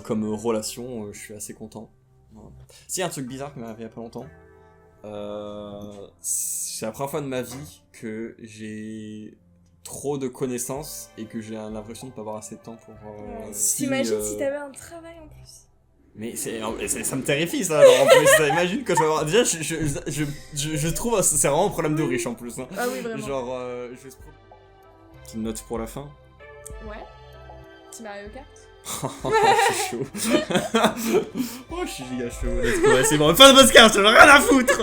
Comme relation, je suis assez content. Voilà. Si, un truc bizarre qui m'est arrivé il y a pas longtemps. C'est la première fois de ma vie que j'ai trop de connaissances et que j'ai l'impression de pas avoir assez de temps pour... T'imagines si t'avais un travail en plus? Mais ça me terrifie ça, alors, en plus, ça imagine que je vais avoir... Déjà, je trouve c'est vraiment un problème de riche en plus. Hein. Ah oui, vraiment. Genre, petite note pour la fin. Ouais. Petit Mario Kart. Oh, je suis chaud. Oh, je suis giga chaud. Let's go, c'est bon. Fin de podcast, j'en ai rien à foutre.